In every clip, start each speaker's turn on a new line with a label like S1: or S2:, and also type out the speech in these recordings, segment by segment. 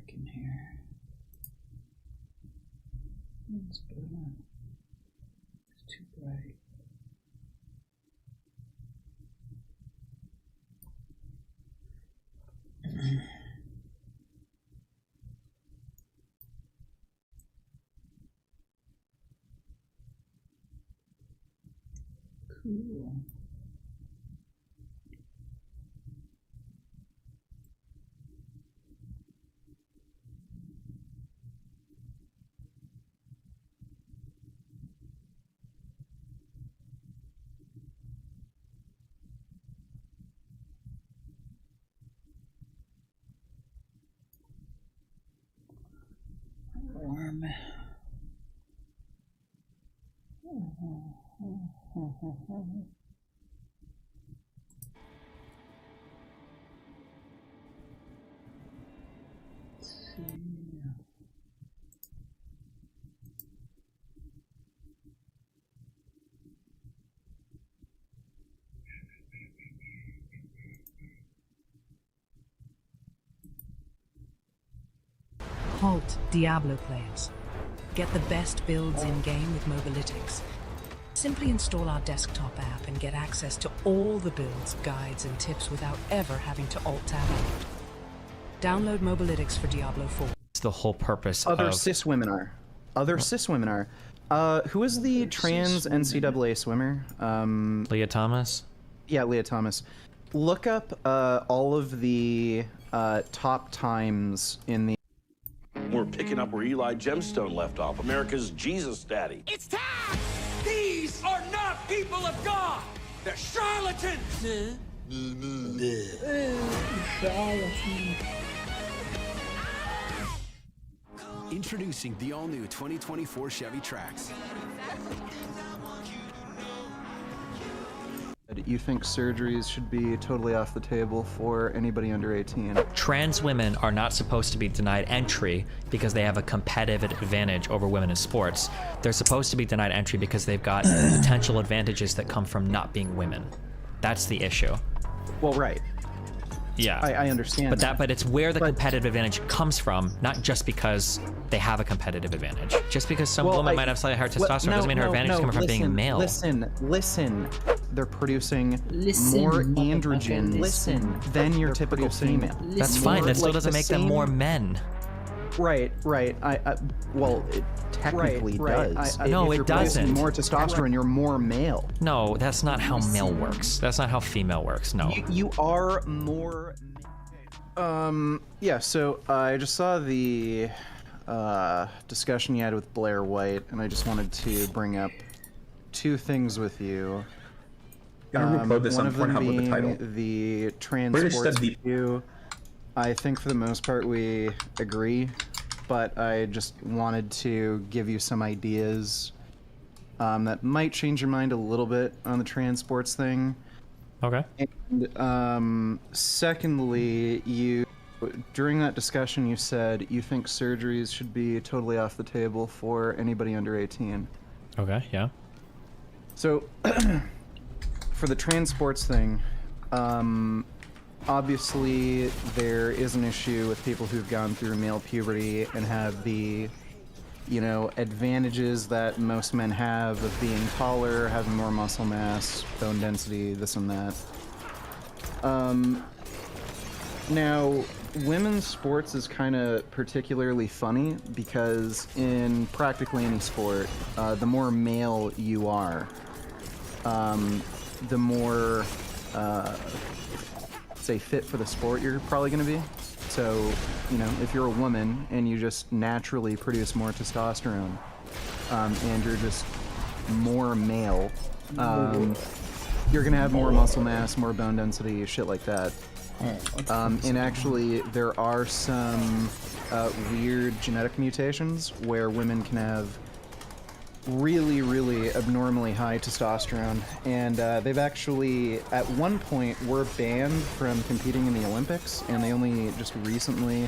S1: dark in here. It's better. It's too bright. Cool. Warm. Let's see.
S2: Halt, Diablo players. Get the best builds in-game with Mobalytics. Simply install our desktop app and get access to all the builds, guides, and tips without ever having to alt-tab out. Download Mobalytics for Diablo 4.
S3: It's the whole purpose
S4: Other
S3: of...
S4: cis women are. Other cis women are. Who is the trans NCAA swimmer?
S3: Leah Thomas?
S4: Yeah, Leah Thomas. Look up all of the top times in the...
S5: We're picking up where Eli Gemstone left off, America's Jesus daddy.
S6: It's time! These are not people of God! They're charlatans!
S7: Introducing the all-new 2024 Chevy Trax.
S4: You think surgeries should be totally off the table for anybody under 18?
S3: Trans women are not supposed to be denied entry because they have a competitive advantage over women in sports. They're supposed to be denied entry because they've got potential advantages that come from not being women. That's the issue.
S4: Well, right.
S3: Yeah.
S4: I understand
S3: But it's where the competitive advantage comes from, not just because they have a competitive advantage. Just because some woman might have slightly higher testosterone doesn't mean her advantage is coming from being a male.
S4: Listen. They're producing more androgens than your typical female.
S3: That's fine. That still doesn't make them more men.
S4: Right. Well, it technically does.
S3: No, it doesn't.
S4: More testosterone, you're more male.
S3: No, that's not how male works. That's not how female works. No.
S4: You are more. Yeah. So I just saw the discussion you had with Blair White, and I just wanted to bring up two things with you. One of them being the trans sports review. I think for the most part we agree, but I just wanted to give you some ideas that might change your mind a little bit on the trans sports thing.
S3: Okay.
S4: And secondly, during that discussion you said you think surgeries should be totally off the table for anybody under 18.
S3: Okay, yeah.
S4: So, for the trans sports thing, obviously there is an issue with people who've gone through male puberty and have the, advantages that most men have of being taller, having more muscle mass, bone density, this and that. Now, women's sports is kind of particularly funny because in practically any sport, the more male you are, the more, say, fit for the sport you're probably going to be. So, if you're a woman and you just naturally produce more testosterone, and you're just more male, you're going to have more muscle mass, more bone density, shit like that. And actually, there are some weird genetic mutations where women can have really, really abnormally high testosterone, and they've actually, at one point, were banned from competing in the Olympics, and they only just recently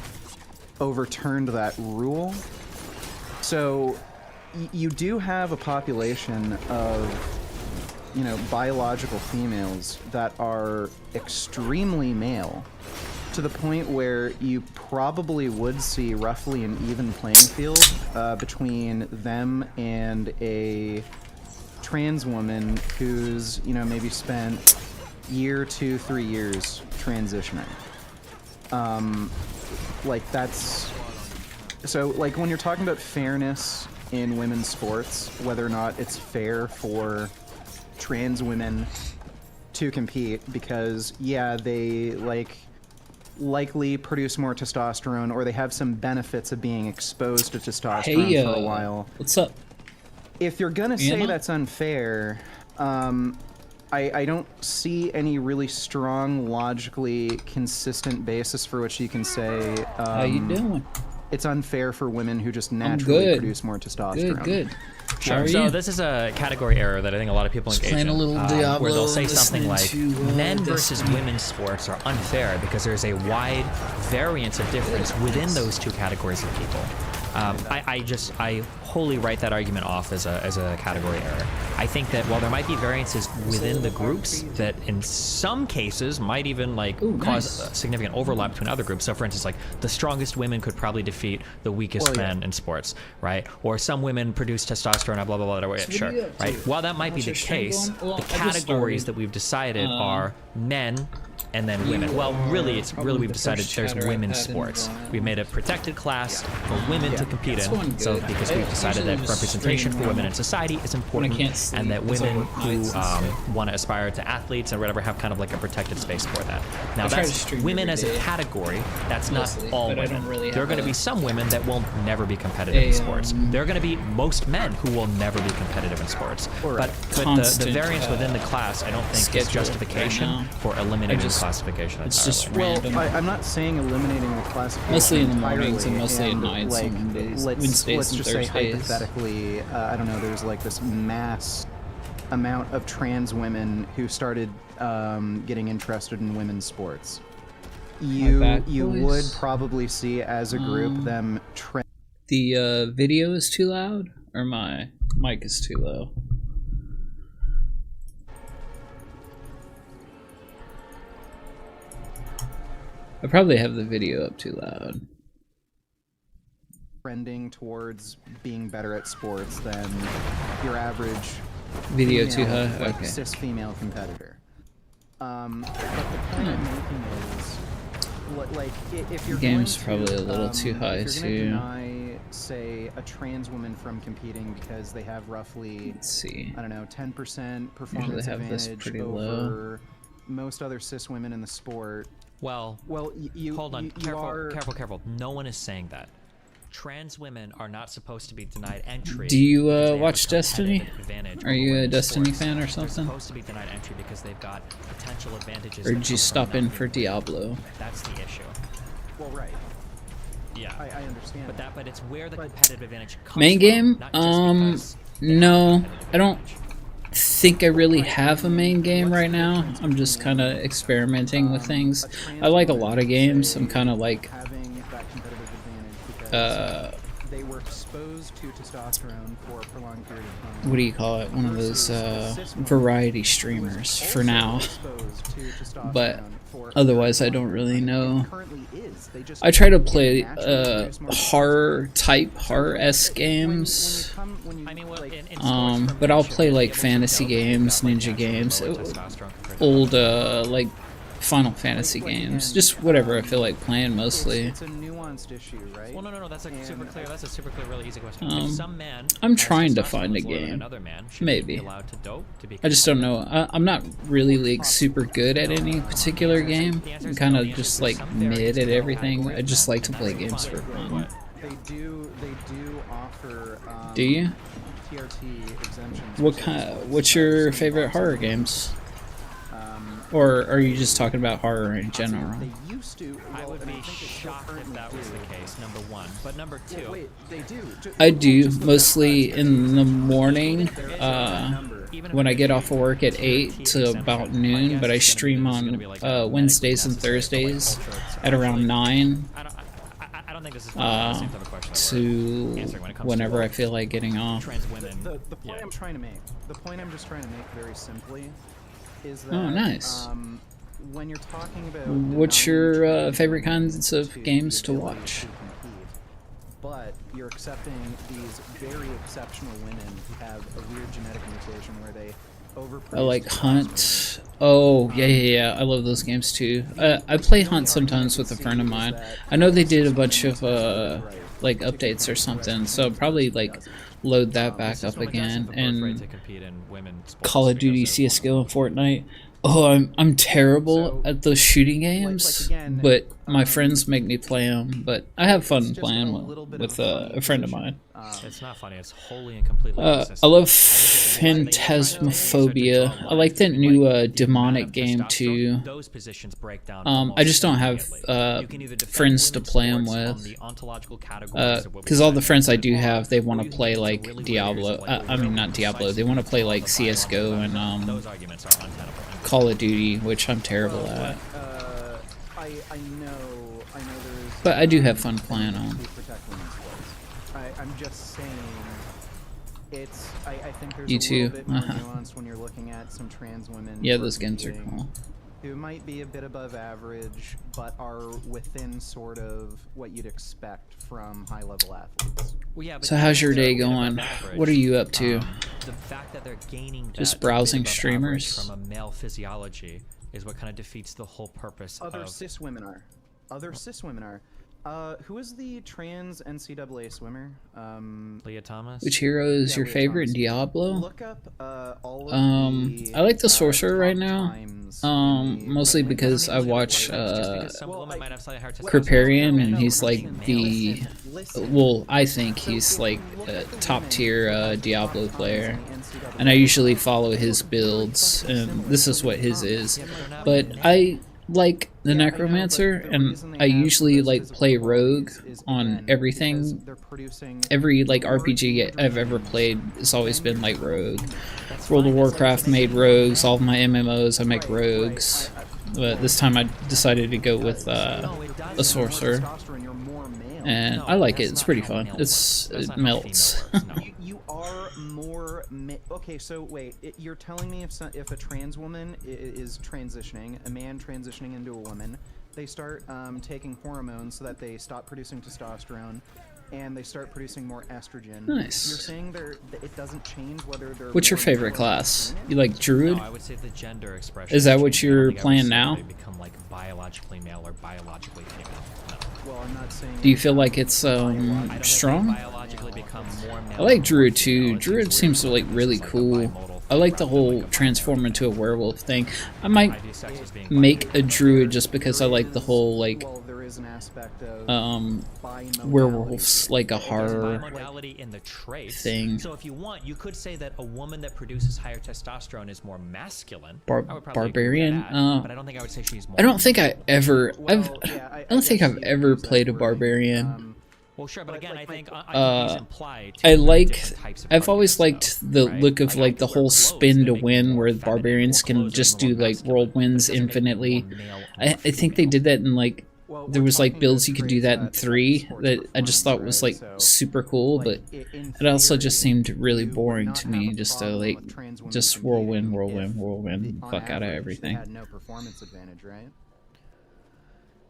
S4: overturned that rule. So, you do have a population of, biological females that are extremely male to the point where you probably would see roughly an even playing field between them and a trans woman who's, you know, maybe spent year, 2, 3 years transitioning. Like that's so like when you're talking about fairness in women's sports, whether or not it's fair for trans women to compete because yeah, they likely produce more testosterone or they have some benefits of being exposed to testosterone for a while.
S1: What's up?
S4: If you're gonna say that's unfair, I don't see any really strong, logically consistent basis for which you can say
S1: How you doing?
S4: it's unfair for women who just naturally produce more testosterone.
S1: Good.
S3: Sure.
S1: How are
S3: So
S1: you?
S3: this is a category error that I think a lot of people engage
S1: playing
S3: in,
S1: a little Diablo,
S3: where they'll say something like,
S1: listening to,
S3: men versus
S1: Destiny.
S3: women's sports are unfair because there's a wide variance of difference within those two categories of people. I wholly write that argument off as a category error. I think that while there might be variances within the groups that in some cases might even cause a significant overlap between other groups. So for instance, like the strongest women could probably defeat the weakest men in sports, right? Or some women produce testosterone, blah, blah, blah, blah, sure, right? While that might be the case, the categories that we've decided are men and then women. Well, really, we've decided there's women's sports. We've made a protected class for women to compete in. So because we've decided that representation for women in society is important, and that women who want to aspire to athletes and whatever have kind of like a protected space for that. Now that's women as a category. That's not all women. There are going to be some women that will never be competitive in sports. There are going to be most men who will never be competitive in sports. But the variance within the class, I don't think is justification for eliminating classification.
S1: It's just
S4: Well,
S1: random.
S4: I'm not saying eliminating the classification
S1: Mostly in the
S4: entirely,
S1: mornings and mostly at
S4: and,
S1: nights
S4: like,
S1: and Wednesdays
S4: let's
S1: and
S4: just say
S1: Thursdays.
S4: hypothetically, I don't know, there's like this mass amount of trans women who started getting interested in women's sports. You would
S1: boys.
S4: probably see as a group them
S1: The video is too loud, or my mic is too low? I probably have the video up too loud.
S4: trending towards being better at sports than your average
S1: Video too
S4: female,
S1: high?
S4: like,
S1: Okay.
S4: cis female competitor. But the point I'm making is, like, if you're
S1: Game's
S4: going to,
S1: probably a little too high,
S4: if you're gonna
S1: too.
S4: deny, say, a trans woman from competing because they have roughly,
S1: Let's see.
S4: I don't know, 10% performance
S1: have this
S4: advantage
S1: pretty
S4: over most other cis women in the sport.
S3: Well,
S4: you
S3: hold on.
S4: you
S3: Careful, careful. No one is saying that. Trans women are not supposed to be denied entry.
S1: Do you,
S3: because they have
S1: watch
S3: a
S1: Destiny?
S3: competitive advantage
S1: Are
S3: over
S1: you a
S3: women in
S1: Destiny
S3: sports.
S1: fan or
S3: They're
S1: something?
S3: supposed to be denied entry because they've got potential advantages.
S1: Or
S3: that
S1: did you
S3: come from
S1: stop in
S3: not
S1: for
S3: being women.
S1: Diablo?
S3: That's the issue.
S4: Well, right.
S3: Yeah.
S4: I understand.
S3: But it's where the competitive advantage comes
S1: Main
S3: from,
S1: game?
S3: not just because they have
S1: No.
S3: competitive
S1: I don't
S3: advantage.
S1: think I really have a main game right now. I'm just kind of experimenting with things. I like a lot of games. I'm kind of like,
S4: having that competitive advantage because they were exposed to testosterone for a prolonged period of time.
S1: what do you call it? One of those variety streamers for now. But otherwise, I don't really know. I try to play horror-esque games.
S3: I mean, well, in sports, for
S1: But I'll
S3: men,
S1: play
S3: sure,
S1: like
S3: given
S1: fantasy
S3: that they've
S1: games,
S3: got, like,
S1: ninja
S3: naturally
S1: games,
S3: lower testosterone compared to
S1: old
S3: women.
S1: like Final Fantasy games, just whatever I feel like playing mostly.
S4: It's a nuanced issue, right?
S3: Well, no. That's a super clear. That's a super clear, really easy question.
S1: Um,
S3: If some man
S1: I'm
S3: has
S1: trying to
S3: testosterone
S1: find a
S3: lower than
S1: game.
S3: another man, should he
S1: Maybe.
S3: be allowed to dope to be
S1: I just don't
S3: competitive?
S1: know. I'm not really like super good at any particular game. I'm kind of just like mid at everything. I just like to play games for fun.
S4: They do offer
S1: Do you?
S4: TRT exemptions.
S1: What What's your favorite horror games? Or are you just talking about horror in general?
S4: They used to.
S3: I
S4: well,
S3: would
S4: and
S3: be
S4: think they still
S3: shocked if
S4: currently
S3: that was
S4: do.
S3: the case. Number one, but number two.
S4: Wait, they do.
S1: I do mostly in the morning. When I get off of work at 8 to about noon, but I stream on Wednesdays and Thursdays at around 9
S3: I don't think this is the same type of question that
S1: to
S3: we're answering when it comes
S1: whenever
S3: to
S1: I feel like getting off.
S3: trans women.
S4: The point
S3: Yeah.
S4: I'm trying to make, the point I'm just trying to make very simply, is that
S1: Oh, nice.
S4: when you're talking about
S1: What's
S4: denying
S1: your
S4: trans
S1: favorite
S4: women
S1: kinds of
S4: to
S1: games to
S4: the ability
S1: watch?
S4: to compete, but you're accepting these very exceptional women who have a weird genetic mutation where they overproduce
S1: I like
S4: testosterone.
S1: Hunt. Oh, yeah. I love those games too. I play Hunt sometimes with a friend of mine. I know they did a bunch of like updates or something, so I'll probably like load that back up again. And
S3: to compete in women's sports
S1: Call of Duty,
S3: because they're
S1: CS:GO, and Fortnite. Oh, I'm terrible
S4: So,
S1: at those shooting
S4: like
S1: games,
S4: again,
S1: but my friends make me play them. But I have fun
S4: just
S1: playing
S4: a little bit
S1: with
S4: of a funny
S1: a friend of
S4: position.
S1: mine.
S3: It's not funny. It's wholly and completely
S1: I
S3: consistent.
S1: love
S3: I think it's
S1: Phantasmophobia.
S3: such a
S1: I like that
S3: draw
S1: new
S3: line. The amount
S1: demonic
S3: of
S1: game
S3: testosterone,
S1: too.
S3: Those positions break down
S1: I
S3: almost
S1: just don't have
S3: immediately. You can either defend
S1: friends to
S3: women's
S1: play 'em
S3: sports on
S1: with.
S3: the ontological categories of what we
S1: Because all the
S3: said,
S1: friends I do
S3: or
S1: have, they want to
S3: you can
S1: play
S3: get into
S1: like
S3: really weird
S1: Diablo.
S3: areas of, like,
S1: I mean, not Diablo. They want to play like
S3: precisely
S1: CS:GO and
S3: those arguments are untenable.
S1: Call of Duty, which I'm terrible
S4: Well,
S1: at.
S4: I know there's.
S1: But I do have fun playing them.
S4: to protect women's sports. I'm just saying, I think there's
S1: You
S4: a
S1: too.
S4: little bit more nuance when you're looking at some trans women.
S1: Yeah,
S4: who are
S1: those games are
S4: competing,
S1: cool.
S4: Who might be a bit above average, but are within sort of what you'd expect from high-level athletes.
S3: Well, yeah, but
S1: So how's your
S3: they're
S1: day
S3: a bit above
S1: going?
S3: average.
S1: What are you up to?
S3: The fact that they're gaining
S1: Just
S3: that
S1: browsing
S3: bit above
S1: streamers?
S3: average from a male physiology is what kind of defeats the whole purpose
S4: Other
S3: of
S4: cis women are. Who is the trans NCAA swimmer?
S3: Leah Thomas.
S1: Which hero is your
S4: Leah
S1: favorite in
S4: Thomas.
S1: Diablo?
S4: Look up all of the,
S1: I like the sorcerer
S4: top
S1: right now.
S4: times in the-
S1: Mostly because I watch
S3: Some
S4: well,
S3: women might have slightly higher
S1: Kripparrian,
S3: testosterone.
S1: and he's like the well, I think he's like a top tier Diablo player, and I usually follow his builds, and this is what his is. But I like the Necromancer, and I usually like play Rogue on everything. Every like RPG I've ever played has always been like Rogue. World of Warcraft made rogues. All of my MMOs I make rogues, but this time I decided to go with a sorcerer, and I like it. It's pretty fun. It melts.
S4: You are more okay. So wait, you're telling me if a trans woman is transitioning, a man transitioning into a woman, they start taking hormones so that they stop producing testosterone, and they start producing more estrogen.
S1: Nice.
S4: You're saying it doesn't change whether they're.
S1: What's your
S4: more
S1: favorite
S4: male or
S1: class?
S4: female?
S1: You like Druid?
S3: No, I would say the gender expression.
S1: Is that
S3: has
S1: what
S3: changed. I
S1: you're
S3: don't think I would
S1: playing
S3: say
S1: now?
S3: They become like biologically male or biologically female. No.
S4: Well, I'm not saying.
S1: Do you feel like it's
S3: I don't think they
S1: strong?
S3: biologically become more male
S1: I like
S3: or
S1: Druid
S3: more female.
S1: too.
S3: It's
S1: Druid
S3: just
S1: seems
S3: weird.
S1: like really
S3: It's just
S1: cool.
S3: like a bimodal
S1: I like the
S3: rather than
S1: whole
S3: like a
S1: transform
S3: binary.
S1: into a werewolf thing. I might
S3: I view sex as being
S1: make a
S3: binary.
S1: Druid just because I like the whole like
S4: Well, there is an aspect of bimodality.
S1: werewolves, like a
S3: There's
S1: horror
S3: bimodality in the traits.
S1: thing.
S3: So if you want, you could say that a woman that produces higher testosterone is more masculine.
S1: Bar-
S3: I would probably agree with
S1: barbarian?
S3: that, but I don't think I would say she's more.
S1: I don't think I ever
S4: Well, yeah,
S1: I don't think
S4: guess
S1: I've
S4: you
S1: ever
S4: use that
S1: played a
S4: wording.
S1: barbarian.
S3: Well, sure, but
S4: But,
S3: again,
S4: like,
S3: I think
S1: uh,
S3: these imply two
S1: I
S3: very
S1: like
S3: different types of
S1: I've always
S3: arguments,
S1: liked
S3: though,
S1: the
S3: right?
S1: look of
S3: Like, I
S1: like the
S3: wear
S1: whole
S3: clothes
S1: spin
S3: that
S1: to
S3: make me
S1: win
S3: more
S1: where
S3: feminine,
S1: barbarians
S3: or
S1: can
S3: clothes that
S1: just
S3: are
S1: do
S3: more
S1: like
S3: masculine,
S1: whirlwinds
S3: but it doesn't make me
S1: infinitely.
S3: more male or
S1: I think they
S3: female.
S1: did that in like
S4: Well,
S1: there
S4: we're
S1: was like
S4: talking
S1: builds
S4: about
S1: you could do
S4: traits
S1: that in
S4: that
S1: 3
S4: sports
S1: that I just thought was like
S4: performance, right?
S1: super cool, but
S4: Like, in
S1: it also just
S4: theory,
S1: seemed really
S4: you would
S1: boring
S4: not
S1: to
S4: have
S1: me
S4: a
S1: just to
S4: problem
S1: like
S4: with trans women
S1: just
S4: competing
S1: whirlwind
S4: if,
S1: the
S4: on
S1: fuck out of
S4: average, they
S1: everything.
S4: had no performance advantage, right?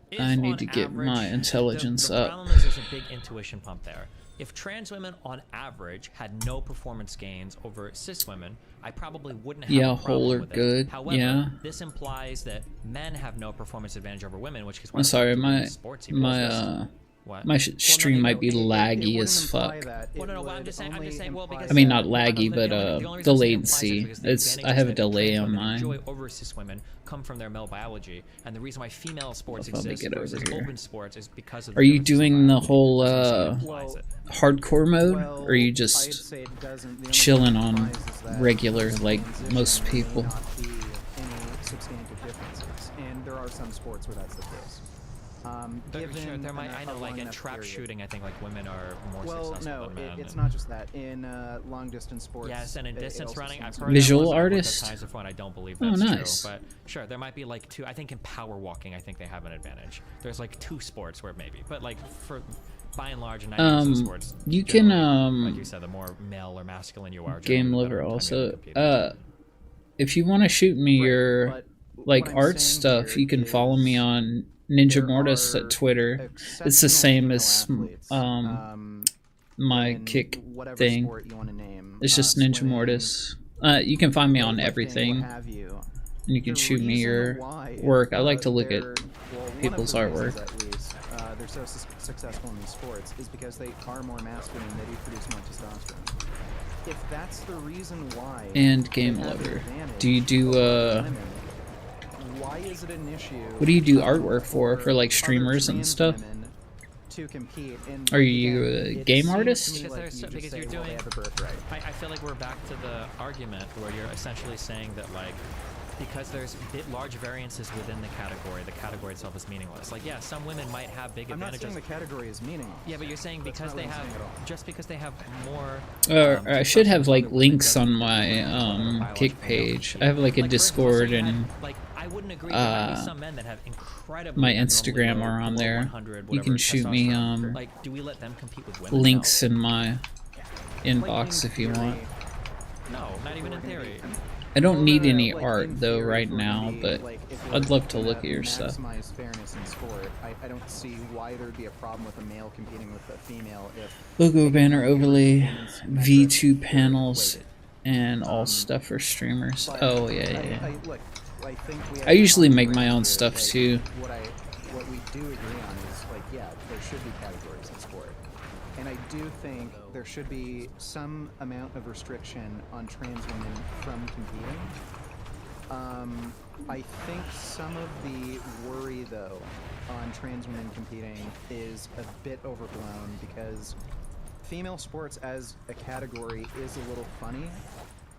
S3: If
S1: I need
S3: on
S1: to get my
S3: average,
S1: intelligence
S3: the
S1: up.
S3: problem is there's a big intuition pump there. If trans women on average had no performance gains over cis women, I probably wouldn't have
S1: Yeah,
S3: a problem
S1: whole or
S3: with it.
S1: good,
S3: However,
S1: yeah.
S3: this implies that men have no performance advantage over women, which is why
S1: I'm sorry, my
S3: sports even
S1: my
S3: exist. What?
S1: stream might be
S4: It
S1: laggy
S4: wouldn't
S1: as
S4: imply
S1: fuck.
S4: that.
S3: Well,
S4: It
S3: no, I'm
S4: would
S3: just saying,
S4: only
S3: well,
S4: imply
S3: because
S1: I mean,
S3: that-
S1: not laggy, but
S3: the only reason
S1: the
S3: I'm saying implies
S1: latency.
S3: is because the
S1: It's I
S3: advantages
S1: have a
S3: that
S1: delay
S3: trans
S1: on
S3: women
S1: mine.
S3: enjoy over cis women come from their male biology, and the reason why female sports
S1: If I make
S3: exist
S1: it over
S3: versus
S1: here.
S3: open sports is because of.
S1: Are you
S3: differences in
S1: doing the
S3: biology.
S1: whole
S3: That's what I'm saying implies it.
S1: hardcore mode,
S4: Well,
S1: or are you
S4: I'd
S1: just
S4: say it doesn't. The only
S1: chilling
S4: thing it
S1: on
S4: implies is that
S1: regular like
S4: transition
S1: most
S4: may
S1: people?
S4: not be any substantive differences, and there are some sports where that's the case. Given
S3: There might, I know,
S4: a
S3: like
S4: long
S3: in
S4: enough
S3: trap
S4: period.
S3: shooting, I think like women are more
S4: Well,
S3: successful
S4: no,
S3: than men.
S4: it's
S3: and-
S4: not just that. In long distance sports,
S3: Yes, and in
S4: it
S3: distance
S4: also
S3: running, I've
S4: seems to
S3: heard
S4: be-
S1: Visual
S3: that once, I've looked at
S1: artist?
S3: times before, and I don't believe
S1: Oh,
S3: that's
S1: nice.
S3: true. But sure, there might be like two. I think in power walking, I think they have an advantage. There's like two sports where maybe, but like for by and large, 90% of sports.
S1: You can
S3: generally, like you said, the more male or masculine you are,
S1: game
S3: generally, the
S1: liver
S3: better time you're
S1: also.
S3: competing.
S1: If you want to shoot me
S4: Right,
S1: your
S4: but
S1: like
S4: what I'm
S1: art
S4: saying
S1: stuff,
S4: here
S1: you can follow
S4: is
S1: me on Ninja
S4: there
S1: Mortis
S4: are
S1: at Twitter. It's the
S4: exceptional
S1: same
S4: female
S1: as
S4: athletes,
S1: my
S4: in
S1: kick
S4: whatever
S1: thing.
S4: sport you want to name.
S1: It's just Ninja
S4: Swimming,
S1: Mortis. You can find me on
S4: weightlifting,
S1: everything,
S4: what have you.
S1: and you can
S4: The
S1: shoot me
S4: reason
S1: your
S4: why,
S1: work. I like to look at
S4: they're- well, one of
S1: people's
S4: the reasons,
S1: artwork.
S4: at least, they're so successful in these sports is because they are more masculine. They do produce more testosterone. If that's the reason why.
S1: And
S4: they
S1: Game
S4: have an
S1: Lover.
S4: advantage
S1: Do you do
S4: over women, why is it an issue?
S1: what do you do artwork for like
S4: other
S1: streamers and
S4: trans
S1: stuff?
S4: women to compete? And
S1: Are you
S4: again,
S1: a
S4: it
S1: game
S4: seems to
S1: artist?
S4: me
S3: Because
S4: like
S3: there's
S4: you
S3: so-
S4: just
S3: because
S4: say,
S3: you're
S4: well, they
S3: doing-
S4: have a birthright.
S3: I feel like we're back to the argument where you're essentially saying that, like, because there's large variances within the category itself is meaningless. Like, yeah, some women might have big
S4: I'm not
S3: advantages.
S4: saying the category is meaningless.
S3: Yeah, but you're saying
S4: That's
S3: because
S4: not
S3: they
S4: what I'm
S3: have,
S4: saying at all.
S3: just because they have more.
S1: I should have like
S3: testosterone than
S1: links
S3: women
S1: on
S3: doesn't mean
S1: my
S3: that they're
S1: kick
S3: biological
S1: page.
S3: male.
S1: I have like a
S3: Like, for instance,
S1: Discord
S3: you had-
S1: and
S3: like, I wouldn't agree. There might be some men that have incredibly
S1: my
S3: abnormally
S1: Instagram
S3: low,
S1: are on
S3: below
S1: there.
S3: 100,
S1: You can
S3: whatever,
S1: shoot me
S3: testosterone. Like, do we let them compete with women?
S1: links
S3: No.
S1: in my inbox if you want.
S3: No, not even in theory.
S1: I don't need
S4: Well,
S1: any
S4: like,
S1: art
S4: in
S1: though
S4: theory,
S1: right
S4: if we're
S1: now,
S4: gonna be,
S1: but
S4: like, if
S1: I'd
S4: we're
S1: love to look at
S4: gonna
S1: your stuff.
S4: Maximize fairness in sport. I don't see why there'd be a problem with a male competing with a female if
S1: Logo banner overlay,
S4: performance metrics
S1: V2
S4: were
S1: panels,
S4: equated.
S1: and all stuff for streamers.
S4: But
S1: Oh yeah, yeah.
S4: look, I think we have
S1: I usually
S4: a
S1: make my
S4: common
S1: own
S4: ground
S1: stuff
S4: here.
S1: too.
S4: What we do agree on is like, yeah, there should be categories in sport, and I do think there should be some amount of restriction on trans women from competing. I think some of the worry, though, on trans women competing is a bit overblown because female sports as a category is a little funny.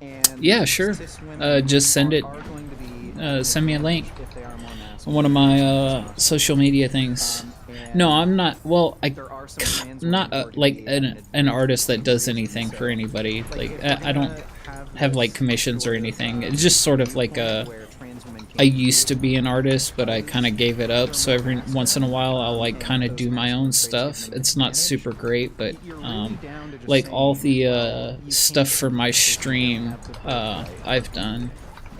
S4: And
S1: Yeah, sure.
S4: cis women
S1: Just send it.
S4: are going to be
S1: Send me a link.
S4: if they are more
S1: On
S4: masculine.
S1: one of my social media things.
S4: And
S1: No, I'm not. Well,
S4: there are some trans
S1: I'm not
S4: women who are
S1: like
S4: gonna be
S1: an artist that does anything for anybody. Like
S4: if we're
S1: I don't
S4: gonna
S1: have like
S4: this
S1: commissions or
S4: sort of,
S1: anything. It's just sort of like a.
S4: where trans women
S1: I
S4: can
S1: used to be an artist, but I kind of gave it up. So every once in a while, I'll like kind of do my own stuff. It's not super great, but like all the stuff for my stream, I've done.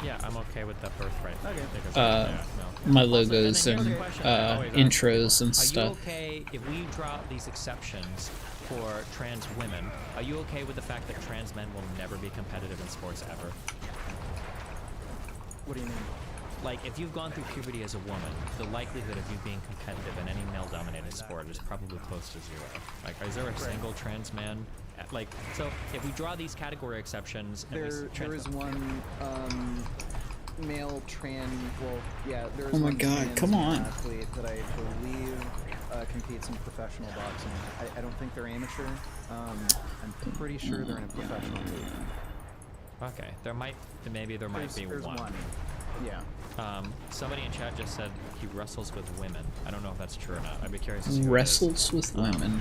S3: Yeah, I'm okay with that birthright. Because,
S1: Uh,
S3: yeah,
S1: My
S3: Also,
S1: logos
S3: then here's
S1: and
S3: the question I always ask.
S1: intros and
S3: Are you
S1: stuff.
S3: okay if we draw these exceptions for trans women? Are you okay with the fact that trans men will never be competitive in sports ever?
S4: What do you mean?
S3: Like, if you've gone through puberty as a woman, the likelihood of you being competitive in any male-dominated sport is probably close to zero. Like, is there a single trans man? Like, so if we draw these category exceptions, and we
S4: There is one male trans. Well, yeah, there is
S1: Oh my
S4: one
S1: God,
S4: trans
S1: come on.
S4: athlete that I believe competes in professional boxing. I don't think they're amateur. I'm pretty sure they're in a professional league.
S3: Okay, maybe there might be
S4: There's one. Yeah.
S3: Somebody in chat just said he wrestles with women. I don't know if that's true or not. I'd be curious to see who it is.
S1: Wrestles with women.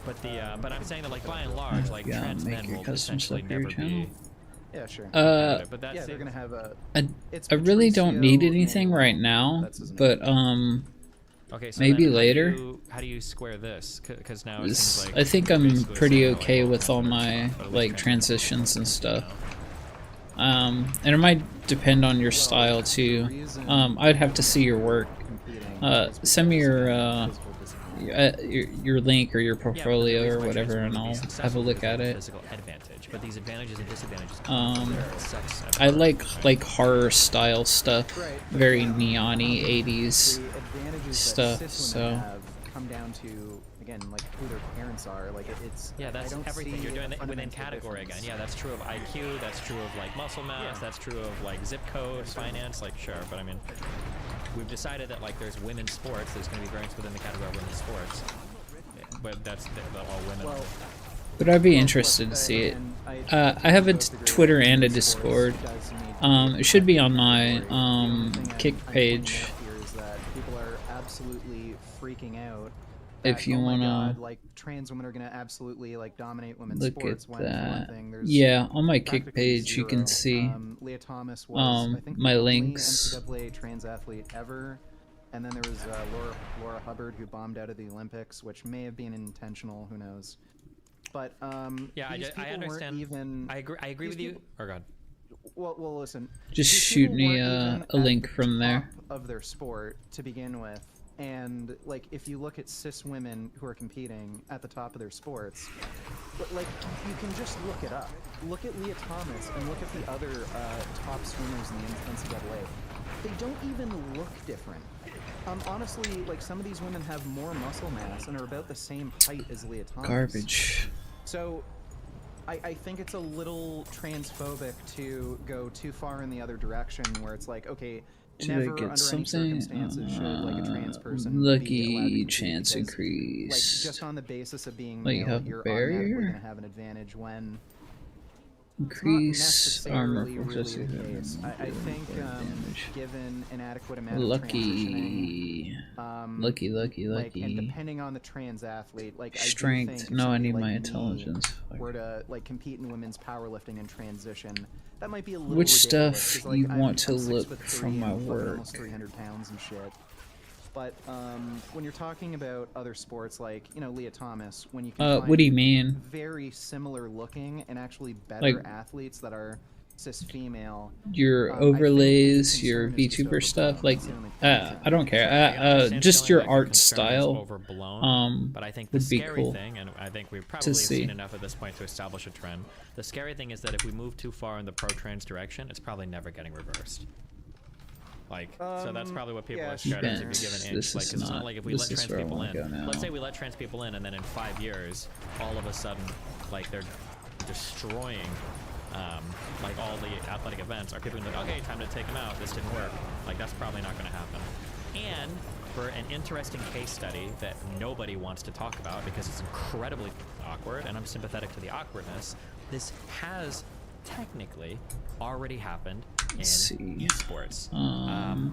S3: But I'm saying that, like, by and large, like,
S1: Yeah,
S3: trans
S1: make
S3: men
S1: your
S3: will
S1: custom
S3: essentially
S1: stuff for your
S3: never
S1: channel.
S3: be
S4: Yeah, sure.
S3: competitive. But that's
S4: Yeah, they're
S3: it.
S4: gonna have a.
S1: I,
S4: It's
S1: I really don't need
S4: Patricio
S1: anything
S4: Manuel.
S1: right now,
S4: That's his name.
S1: but
S3: Okay, so
S1: maybe
S3: then
S1: later.
S3: How do you square this? Because now it
S1: this,
S3: seems like
S1: I think
S3: you're
S1: I'm
S3: basically
S1: pretty
S3: saying,
S1: okay
S3: like,
S1: with all my like transitions and stuff. And it might depend on your style too. I'd have to see your work. Send me your link or your portfolio or whatever, and I'll have a look at it.
S3: Physical advantage, but these advantages and disadvantages sex
S1: I like horror style stuff, very neon-y 80s.
S4: The advantages
S1: stuff,
S4: that cis
S1: so-
S4: women have come down to again like who their parents are. Like it's.
S3: Yeah, that's
S4: I don't
S3: everything.
S4: see
S3: You're doing
S4: a
S3: it within
S4: fundamental
S3: category
S4: difference.
S3: again. Yeah, that's true of IQ. That's true of like muscle mass. That's true of like zip code, finance. Like sure, but I mean, we've decided that like there's women's sports. There's going to be variance within the category of women's sports. But that's all women.
S4: Well,
S1: But I'd be interested to see it. I have a Twitter and a Discord. It should be on my kick page.
S4: People are absolutely freaking out.
S1: If
S4: that,
S1: you
S4: oh my
S1: wanna
S4: God, like trans women are gonna absolutely like dominate women's
S1: look
S4: sports.
S1: at
S4: when, for one
S1: that.
S4: thing, there's
S1: Yeah, on my kick
S4: practically
S1: page you can
S4: zero.
S1: see
S4: Leah Thomas was I think
S1: my
S4: the only
S1: links.
S4: NCAA trans athlete ever, and then there was Laura Hubbard who bombed out of the Olympics, which may have been intentional. Who knows? But
S3: yeah,
S4: these
S3: I
S4: people weren't
S3: understand.
S4: Even
S3: I agree
S4: these
S3: with you.
S4: people-
S3: Or God.
S4: Well, listen.
S1: Just
S4: these
S1: shoot
S4: people
S1: me
S4: weren't
S1: a
S4: even
S1: link
S4: at the
S1: from there.
S4: top of their sport to begin with, and like if you look at cis women who are competing at the top of their sports, like you can just look it up. Look at Leah Thomas and look at the other top swimmers in the NCAA. They don't even look different. Honestly, like some of these women have more muscle mass and are about the same height as Leah Thomas.
S1: Garbage.
S4: So, I think it's a little transphobic to go too far in the other direction, where it's like, okay,
S1: Did
S4: never
S1: I
S4: under
S1: get
S4: any
S1: something?
S4: circumstances should like a trans person be allowed to
S1: Lucky
S4: compete,
S1: chance
S4: because,
S1: increase.
S4: like just on the basis of being
S1: Like, you
S4: male,
S1: have a
S4: you're
S1: barrier?
S4: automatically going to have an advantage when
S1: Increase
S4: it's not
S1: armor
S4: necessarily
S1: for
S4: really
S1: just
S4: the case. I think
S1: damage.
S4: given an adequate amount of transitioning,
S1: Lucky.
S4: like, and
S1: Lucky.
S4: depending on the trans athlete, like
S1: Strength.
S4: I do think if
S1: No, I
S4: somebody
S1: need
S4: like
S1: my
S4: me
S1: intelligence. Fuck.
S4: were to like compete in women's powerlifting and transition, that might be a little
S1: Which
S4: ridiculous,
S1: stuff
S4: 'cause, like,
S1: you
S4: I'm
S1: want to
S4: 6'3"
S1: look from my
S4: and fucking
S1: work?
S4: almost 300 pounds and shit. But when you're talking about other sports like Leah Thomas, when you can
S1: What do you
S4: find
S1: mean?
S4: very similar looking and actually better
S1: Like-
S4: athletes that are cis female.
S1: Your
S4: I think the
S1: overlays, your
S4: concern is just
S1: VTuber stuff,
S4: overblown.
S1: like,
S4: It's the only thing.
S1: I don't care.
S3: I understand
S1: Just
S3: feeling
S1: your
S3: like the
S1: art
S3: concern is
S1: style,
S3: overblown, but I think the
S1: would be
S3: scary
S1: cool
S3: thing, and I think we've probably have
S1: see.
S3: seen enough at this point to establish a trend. The scary thing is that if we move too far in the pro-trans direction, it's probably never getting reversed. Like, so that's probably what people
S4: yeah,
S3: are starting to be
S1: Events.
S3: given in.
S1: This
S3: Like,
S1: is
S3: 'cause it's
S1: not-
S3: not like if we
S1: this
S3: let
S1: is
S3: trans
S1: where I
S3: people
S1: wanna
S3: in.
S1: go now.
S3: Let's say we let trans people in, and then in 5 years, all of a sudden, like they're destroying, like all the athletic events. Are people gonna be like, okay, time to take them out? This didn't work. Like that's probably not going to happen. And for an interesting case study that nobody wants to talk about because it's incredibly awkward, and I'm sympathetic to the awkwardness. This has technically already happened in
S1: Let's see.
S3: esports.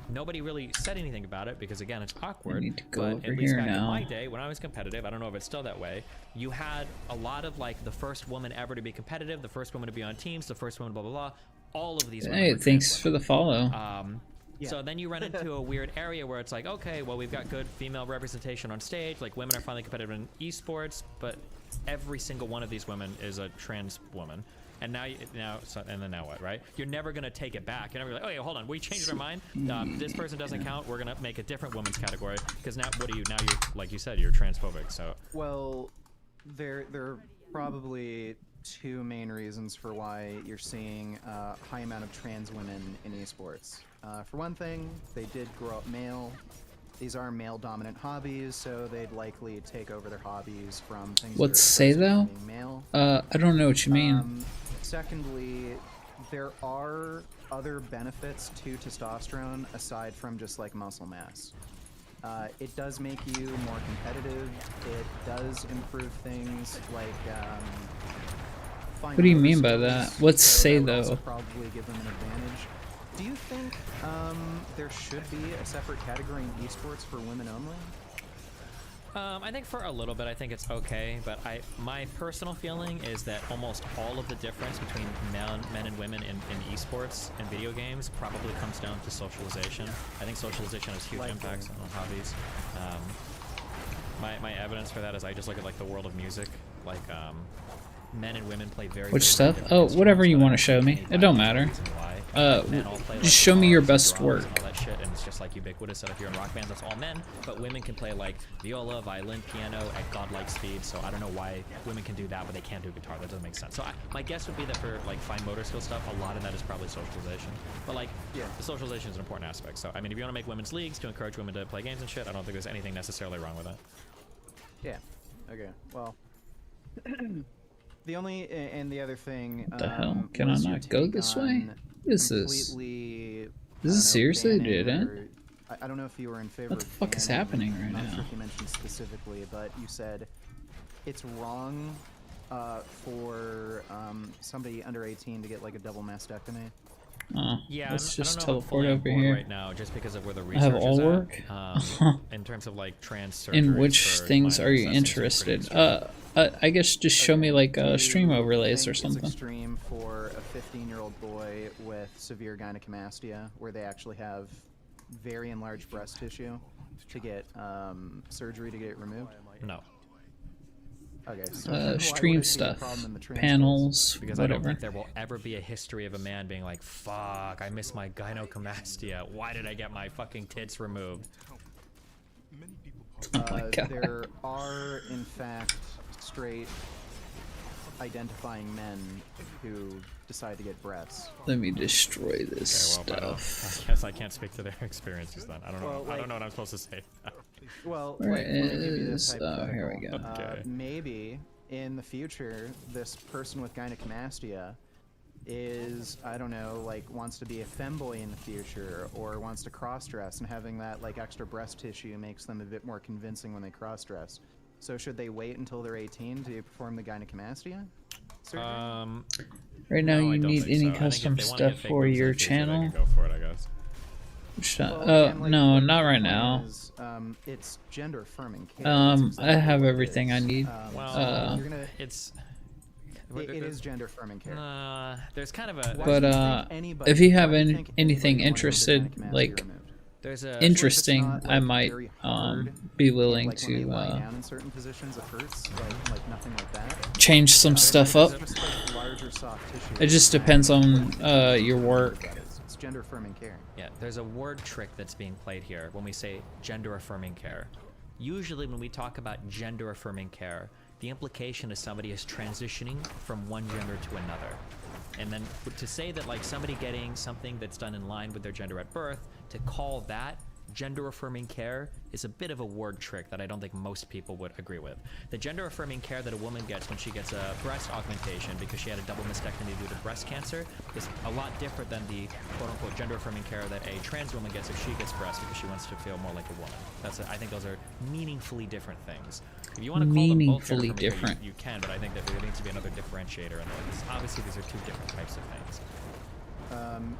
S3: Nobody really said anything about it because again it's awkward.
S1: need to go
S3: but
S1: over
S3: at least
S1: here
S3: back in
S1: now.
S3: my day when I was competitive, I don't know if it's still that way, you had a lot of like the first woman ever to be competitive, the first woman to be on teams, the first woman blah blah blah. All of these women
S1: Hey,
S3: were
S1: thanks
S3: trans
S1: for
S3: women.
S1: the follow.
S3: So then you run into a weird area where it's like, okay, well, we've got good female representation on stage. Like, women are finally competitive in esports, but every single one of these women is a trans woman. And now, and then now what, right? You're never going to take it back. You're never like, oh, yeah, hold on. We changed our mind. This person doesn't count. We're going to make a different women's category. Because now, now you're, like you said, you're transphobic. So,
S4: Well, there are probably two main reasons for why you're seeing a high amount of trans women in esports. For one thing, they did grow up male. These are male-dominant hobbies, so they'd likely take over their hobbies from things. that are
S1: Let's say
S4: supposed to
S1: though.
S4: being male.
S1: I don't know what you mean.
S4: Secondly, there are other benefits to testosterone aside from just like muscle mass. It does make you more competitive. It does improve things like.
S1: What do you mean by that? Let's say,
S4: that would also
S1: though.
S4: probably give them an advantage. Do you think there should be a separate category in esports for women only?
S3: I think for a little bit, I think it's okay, but my personal feeling is that almost all of the difference between men and women in esports and video games probably comes down to socialization. I think socialization has huge impacts on hobbies. My evidence for that is I just look at like the world of music, like men and women play very.
S1: Which
S3: very
S1: stuff?
S3: different
S1: Oh, whatever you
S3: instruments,
S1: want
S3: but
S1: to show me.
S3: I
S1: It don't
S3: think
S1: matter.
S3: the reason why men all play, like,
S1: Just show me your
S3: guitars
S1: best
S3: and drums
S1: work.
S3: and all that shit, and it's just like ubiquitous that if you're in rock bands, that's all men. But women can play like viola, violin, piano at godlike speed. So I don't know why women can do that, but they can't do guitar. That doesn't make sense. So my guess would be that for like fine motor skill stuff, a lot of that is probably socialization. But like, the socialization is an important aspect. So I mean, if you want to make women's leagues to encourage women to play games and shit, I don't think there's anything necessarily wrong with that.
S4: Yeah. Okay. Well. The only and the other thing.
S1: What the hell? Can I
S4: was your
S1: not go
S4: take
S1: this way?
S4: on
S1: What is this?
S4: completely,
S1: This
S4: I don't
S1: is
S4: know,
S1: seriously
S4: banning
S1: didn't?
S4: or- I don't know if you were in favor.
S1: What the
S4: of
S1: fuck is
S4: banning,
S1: happening right
S4: I'm not
S1: now?
S4: sure if you mentioned specifically, but you said it's wrong for somebody under 18 to get like a double mastectomy.
S1: Oh,
S3: Yeah,
S1: let's
S3: I
S1: just
S3: don't know if I'm
S1: teleport
S3: fully on
S1: over
S3: board
S1: here.
S3: right now, just because of where the
S1: I
S3: research
S1: have
S3: is
S1: all
S3: at,
S1: work.
S3: in terms of like trans
S1: In
S3: surgeries
S1: which
S3: for
S1: things are
S3: minors,
S1: you
S3: that seems pretty
S1: interested?
S3: extreme.
S1: I guess just show me like
S4: Do you
S1: stream overlays or
S4: think
S1: something.
S4: It's extreme for a 15-year-old boy with severe gynecomastia, where they actually have very enlarged breast tissue, to get surgery to get it removed.
S3: No.
S4: Okay, so why would
S1: stream
S4: it be a
S1: stuff,
S4: problem in the trans
S1: panels,
S3: Because I don't
S1: whatever.
S3: think there will ever be a history of a man being like, fuck, I miss my gynecomastia. Why did I get my fucking tits removed?
S1: Oh my god.
S4: There are, in fact, straight identifying men who decide to get breasts.
S1: Let me destroy this
S3: Okay, well,
S1: stuff.
S3: I guess I can't speak to their experiences then. I don't know.
S4: Well,
S3: I
S4: like-
S3: don't know what I'm supposed to say.
S4: Well,
S1: Where
S4: like, let me give you this
S1: is- oh, here we
S4: hypothetical.
S1: go.
S3: Okay.
S4: Maybe in the future, this person with gynecomastia is, I don't know, like wants to be a femboy in the future, or wants to cross-dress, and having that like extra breast tissue makes them a bit more convincing when they cross-dress. So should they wait until they're 18 to perform the gynecomastia surgery?
S1: Right now,
S3: No, I
S1: you
S3: don't
S1: need
S3: think
S1: any
S3: so. I think if
S1: custom
S3: they wanna
S1: stuff
S3: get fake
S1: for
S3: boobs in
S1: your
S3: the future, they
S1: channel?
S3: can Go for it, I guess.
S4: Well, again, like,
S1: No,
S4: what
S1: not
S4: the
S1: right
S4: point
S1: now.
S4: is, it's gender affirming care. That's
S1: I have
S4: what it
S1: everything I
S4: is.
S1: need.
S3: Well,
S4: you're gonna,
S3: It's.
S4: it is gender affirming care.
S3: There's kind of a.
S4: Why
S1: But
S4: do you think anybody-
S1: if you have
S4: why do you think
S1: anything
S4: anybody wanted their
S1: interested,
S4: gynecomastia
S1: like
S4: removed?
S3: There's a.
S1: interesting,
S4: not,
S1: I
S4: like,
S1: might
S4: very hard,
S1: be willing
S4: like when they
S1: to
S4: lie down in certain positions, it hurts, like nothing like that.
S1: change some stuff up.
S4: It's just like larger soft tissue.
S1: It just depends on your work.
S4: It's gender affirming care.
S3: Yeah, there's a word trick that's being played here when we say gender affirming care. Usually, when we talk about gender affirming care, the implication is somebody is transitioning from one gender to another. And then to say that like somebody getting something that's done in line with their gender at birth, to call that gender affirming care is a bit of a word trick that I don't think most people would agree with. The gender affirming care that a woman gets when she gets a breast augmentation because she had a double mastectomy due to breast cancer is a lot different than the quote unquote gender affirming care that a trans woman gets if she gets breast because she wants to feel more like a woman. I think those are meaningfully different things. If you want to call them both gender
S1: Meaningfully
S3: affirming care,
S1: different.
S3: you can, but I think that there needs to be another differentiator in there. Because obviously these are two different types of things.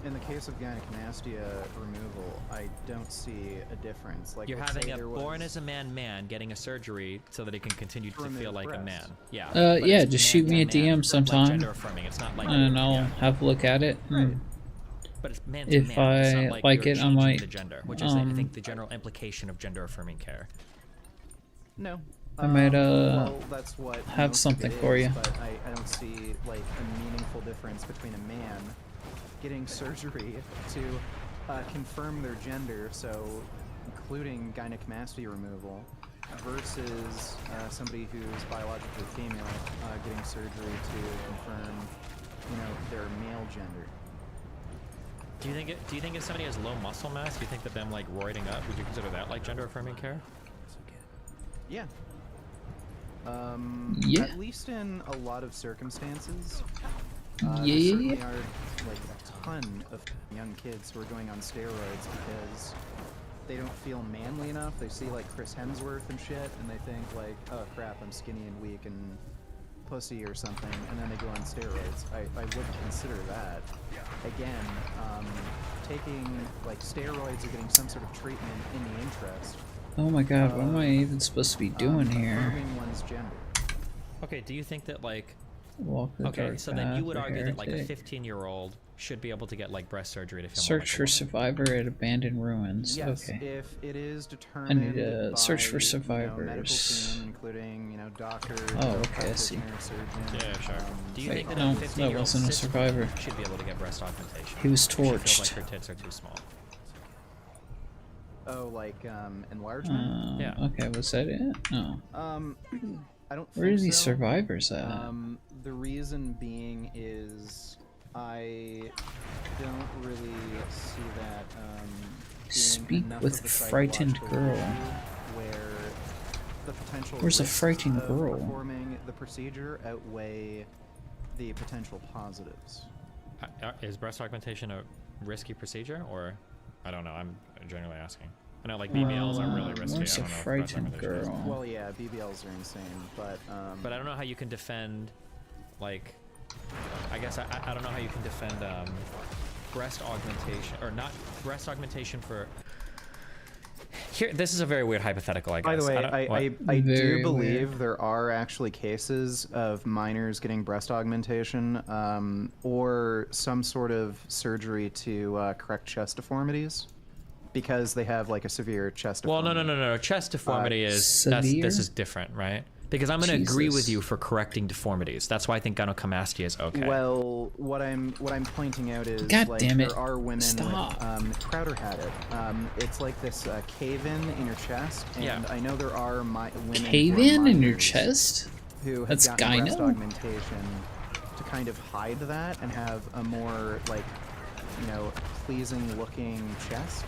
S4: In the case of gynecomastia removal, I don't see a difference. Like,
S3: You're
S4: let's
S3: having
S4: say
S3: a
S4: there
S3: born
S4: was-
S3: as a man getting a surgery so that he can continue to
S4: remove
S3: feel like a
S4: breasts.
S3: man. Yeah.
S1: Yeah,
S3: but it's
S1: just shoot me a
S3: man to man,
S1: DM
S3: like
S1: sometime,
S3: gender affirming. It's not like
S1: and I'll
S3: yeah.
S1: have a look at it. and
S3: But it's man to
S1: if
S3: man. It's
S1: I
S3: not like
S1: like
S3: you're
S1: it, I
S3: changing
S1: might,
S3: the gender, which is I think the general implication of gender affirming care.
S4: No.
S1: I might,
S4: well, that's what
S1: have
S4: most of
S1: something
S4: it
S1: for
S4: is,
S1: you.
S4: But I don't see like a meaningful difference between a man getting surgery to confirm their gender, so including gynecomastia removal, versus somebody who's biologically female getting surgery to confirm, their male gender.
S3: Do you think if somebody has low muscle mass, do you think that them like roiding up, would you consider that like gender affirming care?
S4: Yeah.
S1: Yeah.
S4: At least in a lot of circumstances.
S1: Yeah.
S4: There certainly are like a ton of young kids who are going on steroids because they don't feel manly enough. They see like Chris Hemsworth and shit, and they think like, oh crap, I'm skinny and weak and pussy or something, and then they go on steroids. I wouldn't consider that. Again, taking like steroids or getting some sort of treatment in the interest.
S1: Oh my god, what am I even supposed to be doing here?
S4: Affirming one's gender.
S3: Okay, do you think that like
S1: Walk the
S3: okay,
S1: dark
S3: so then you
S1: path
S3: would
S1: for
S3: argue that like a
S1: heretic.
S3: 15-year-old should be able to get like breast surgery to feel more
S1: Search
S3: like a
S1: for
S3: woman.
S1: survivor at abandoned ruins.
S4: Yes,
S1: Okay.
S4: if it is determined
S1: to search for
S4: by, medical
S1: survivors.
S4: team, including doctors,
S1: Oh, okay, I see.
S4: practitioner, surgeon.
S3: Yeah, sure. Do you
S1: Wait,
S3: think that
S1: no,
S3: a
S1: that
S3: 15-year-old
S1: wasn't a
S3: cis
S1: survivor.
S3: woman should be able to get breast augmentation?
S1: He was
S3: if she feels
S1: torched.
S3: like her tits are too small.
S4: Oh, like enlargement.
S3: Yeah.
S1: Okay, was that it? No.
S4: I don't.
S1: Where are
S4: think
S1: these
S4: so.
S1: survivors at?
S4: The reason being is I don't really see that. Being
S1: Speak
S4: enough
S1: with
S4: of a
S1: frightened
S4: psychological
S1: girl.
S4: issue where the potential
S1: Where's a
S4: risks
S1: frightened
S4: of
S1: girl?
S4: performing the procedure outweigh the potential positives.
S3: Is breast augmentation a risky procedure, or I don't know? I'm generally asking. I know like BBLs are really risky.
S1: Where's
S3: I
S1: a
S3: don't know if breast
S1: frightened
S3: augmentation is.
S1: girl?
S4: Well, yeah, BBLs are insane, but
S3: But I don't know how you can defend, like, I guess I don't know how you can defend breast augmentation or not breast augmentation for. Here, this is a very weird hypothetical. I guess.
S4: By the way, I
S1: Very
S4: do believe
S1: weird.
S4: there are actually cases of minors getting breast augmentation or some sort of surgery to correct chest deformities because they have like a severe chest
S3: Well,
S4: deformity.
S3: no. Chest deformity is this
S1: severe?
S3: is different, right? Because I'm going to agree with
S1: Jesus.
S3: you for correcting deformities. That's why I think gynecomastia is okay.
S4: Well, what I'm pointing out is
S1: God
S4: like
S1: damn it.
S4: there are women
S1: Stop.
S4: with Crowder had it. It's like this cave-in in your chest, and
S3: Yeah.
S4: I know there are women who are
S1: Cave-in in your
S4: minors
S1: chest?
S4: who have
S1: That's
S4: gotten breast
S1: gyno?
S4: augmentation to kind of hide that and have a more like, pleasing looking chest.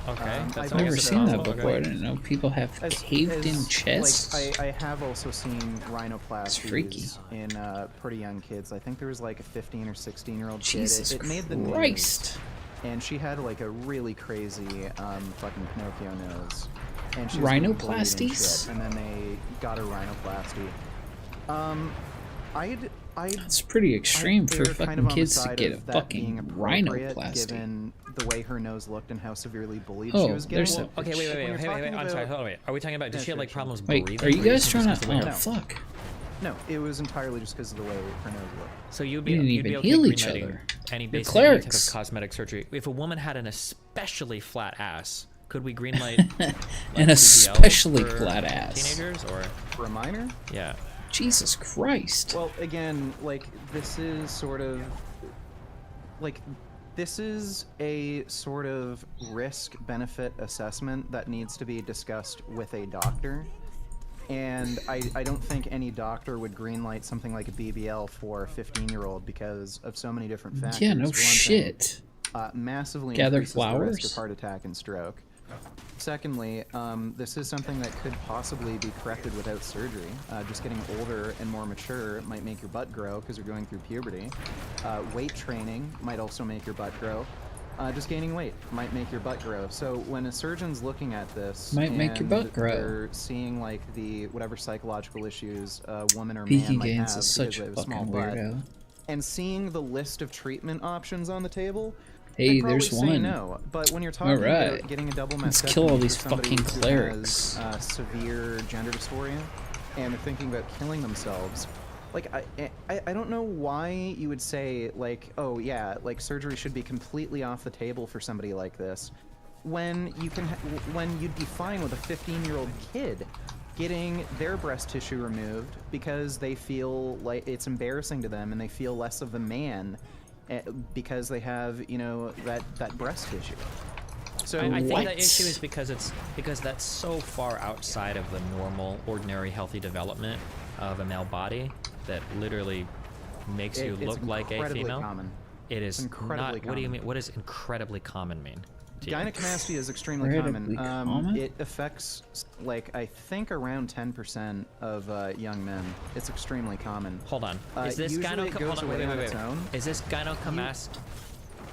S3: Okay.
S4: I've
S3: That's,
S1: I've
S3: I
S1: never
S3: guess it's
S1: seen that
S3: possible.
S1: before. I
S3: Okay.
S1: didn't know people have
S4: As-
S1: caved-in
S4: as,
S1: chests.
S4: Like, I have also seen rhinoplasties
S1: freaky.
S4: in pretty young kids. I think there was like a 15 or 16-year-old kid.
S1: Jesus
S4: It made the news.
S1: Christ.
S4: And she had like a really crazy fucking Pinocchio nose. And she was bleeding and
S1: Rhinoplasties?
S4: shit, and then they got her rhinoplasty. I'd
S1: That's pretty extreme
S4: I'd
S1: for
S4: err kind
S1: fucking
S4: of on the
S1: kids to
S4: side
S1: get a
S4: of that
S1: fucking
S4: being appropriate,
S1: rhinoplasty.
S4: given the way her nose looked and how severely bullied
S1: Oh,
S4: she was getting.
S1: there's a-
S3: Okay, wait.
S4: When you're
S3: Hey,
S4: talking
S3: I'm sorry.
S4: about-
S3: Hold on, wait. Are we talking about, did
S4: Yeah,
S3: she have like
S4: sure,
S3: problems
S1: Wait,
S3: breathing?
S1: are you
S3: or
S1: guys
S3: just
S1: trying
S3: because
S1: to...
S3: of the way
S1: Oh,
S3: her-
S1: fuck.
S4: No, it was entirely just because of the way her nose looked.
S3: So you'd
S1: You
S3: be,
S1: didn't
S3: you'd
S1: even
S3: be okay
S1: heal each
S3: greenlighting
S1: other.
S3: any
S1: You're
S3: basically any type
S1: clerics.
S3: of cosmetic surgery. If a woman had an especially flat ass, could we greenlight like,
S1: An
S3: BBL
S1: especially
S3: for
S1: flat ass.
S3: teenagers or
S4: For a minor?
S3: yeah?
S1: Jesus Christ.
S4: Well, again, like, this is sort of... Like, this is a sort of risk-benefit assessment that needs to be discussed with a doctor. And I don't think any doctor would greenlight something like a BBL for a 15-year-old because of so many different factors.
S1: Yeah,
S4: For
S1: no
S4: one thing,
S1: shit.
S4: massively
S1: Gather
S4: increases the risk
S1: flowers?
S4: of heart attack and stroke. Secondly, this is something that could possibly be corrected without surgery. Just getting older and more mature might make your butt grow because you're going through puberty. Weight training might also make your butt grow. Just gaining weight might make your butt grow. So when a surgeon's looking at this,
S1: Might make your butt
S4: and
S1: grow.
S4: They're seeing like the whatever psychological issues a woman or
S1: Peaky
S4: man might have
S1: Gaines
S4: because
S1: is such
S4: they
S1: a
S4: have a small
S1: fucking
S4: butt,
S1: weirdo.
S4: and seeing the list of treatment options on the table,
S1: Hey,
S4: they'd probably
S1: there's
S4: say
S1: one.
S4: no. But when you're talking
S1: Alright.
S4: about getting a double
S1: Let's
S4: mastectomy
S1: kill all
S4: for
S1: these
S4: somebody
S1: fucking
S4: who
S1: clerics.
S4: has, severe gender dysphoria, and they're thinking about killing themselves, like I don't know why you would say like, oh yeah, like surgery should be completely off the table for somebody like this, when you can when you'd be fine with a 15-year-old kid getting their breast tissue removed because they feel like it's embarrassing to them and they feel less of a man because they have, that breast tissue. So
S3: I think
S1: What?
S3: the issue is because that's so far outside of the normal, ordinary, healthy development of a male body that literally makes you
S4: it's
S3: look like a
S4: incredibly
S3: female.
S4: common.
S3: It is
S4: incredibly
S3: not. What do you
S4: common.
S3: mean? What does incredibly common mean? to you?
S4: Gynecomastia is extremely
S1: Incredibly
S4: common.
S1: common?
S4: It affects, like, I think around 10% of young men. It's extremely common.
S3: Hold on. Is this
S4: usually it goes away on its own.
S3: Is this gynecomastia?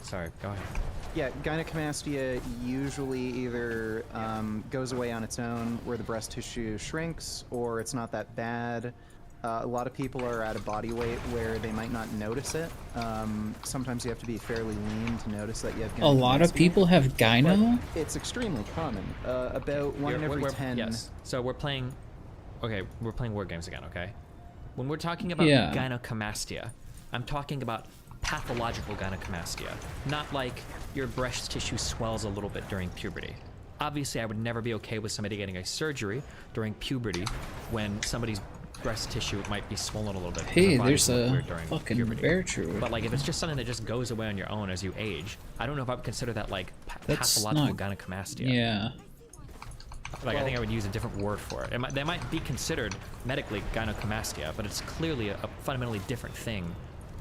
S3: Sorry, go ahead.
S4: Yeah, gynecomastia usually either goes away on its own, where the breast tissue shrinks, or it's not that bad. A lot of people are at a body weight where they might not notice it. Sometimes you have to be fairly lean to notice that you have gynecomastia.
S1: A lot of people have gyno?
S4: But it's extremely common. About one in every 10.
S3: Yes. So we're playing. Okay, we're playing word games again. Okay. When we're talking about
S1: Yeah.
S3: gynecomastia, I'm talking about pathological gynecomastia, not like your breast tissue swells a little bit during puberty. Obviously, I would never be okay with somebody getting a surgery during puberty when somebody's breast tissue might be swollen a little bit. because
S1: Hey,
S3: their body's
S1: there's
S3: look
S1: a
S3: weird during
S1: fucking
S3: puberty.
S1: bear true.
S3: But like, if it's just something that just goes away on your own as you age, I don't know if I would consider that like
S1: That's
S3: pathological
S1: not-
S3: gynecomastia.
S1: Yeah.
S3: Like, I think I would use a different word for it. They might be considered medically gynecomastia, but it's clearly a fundamentally different thing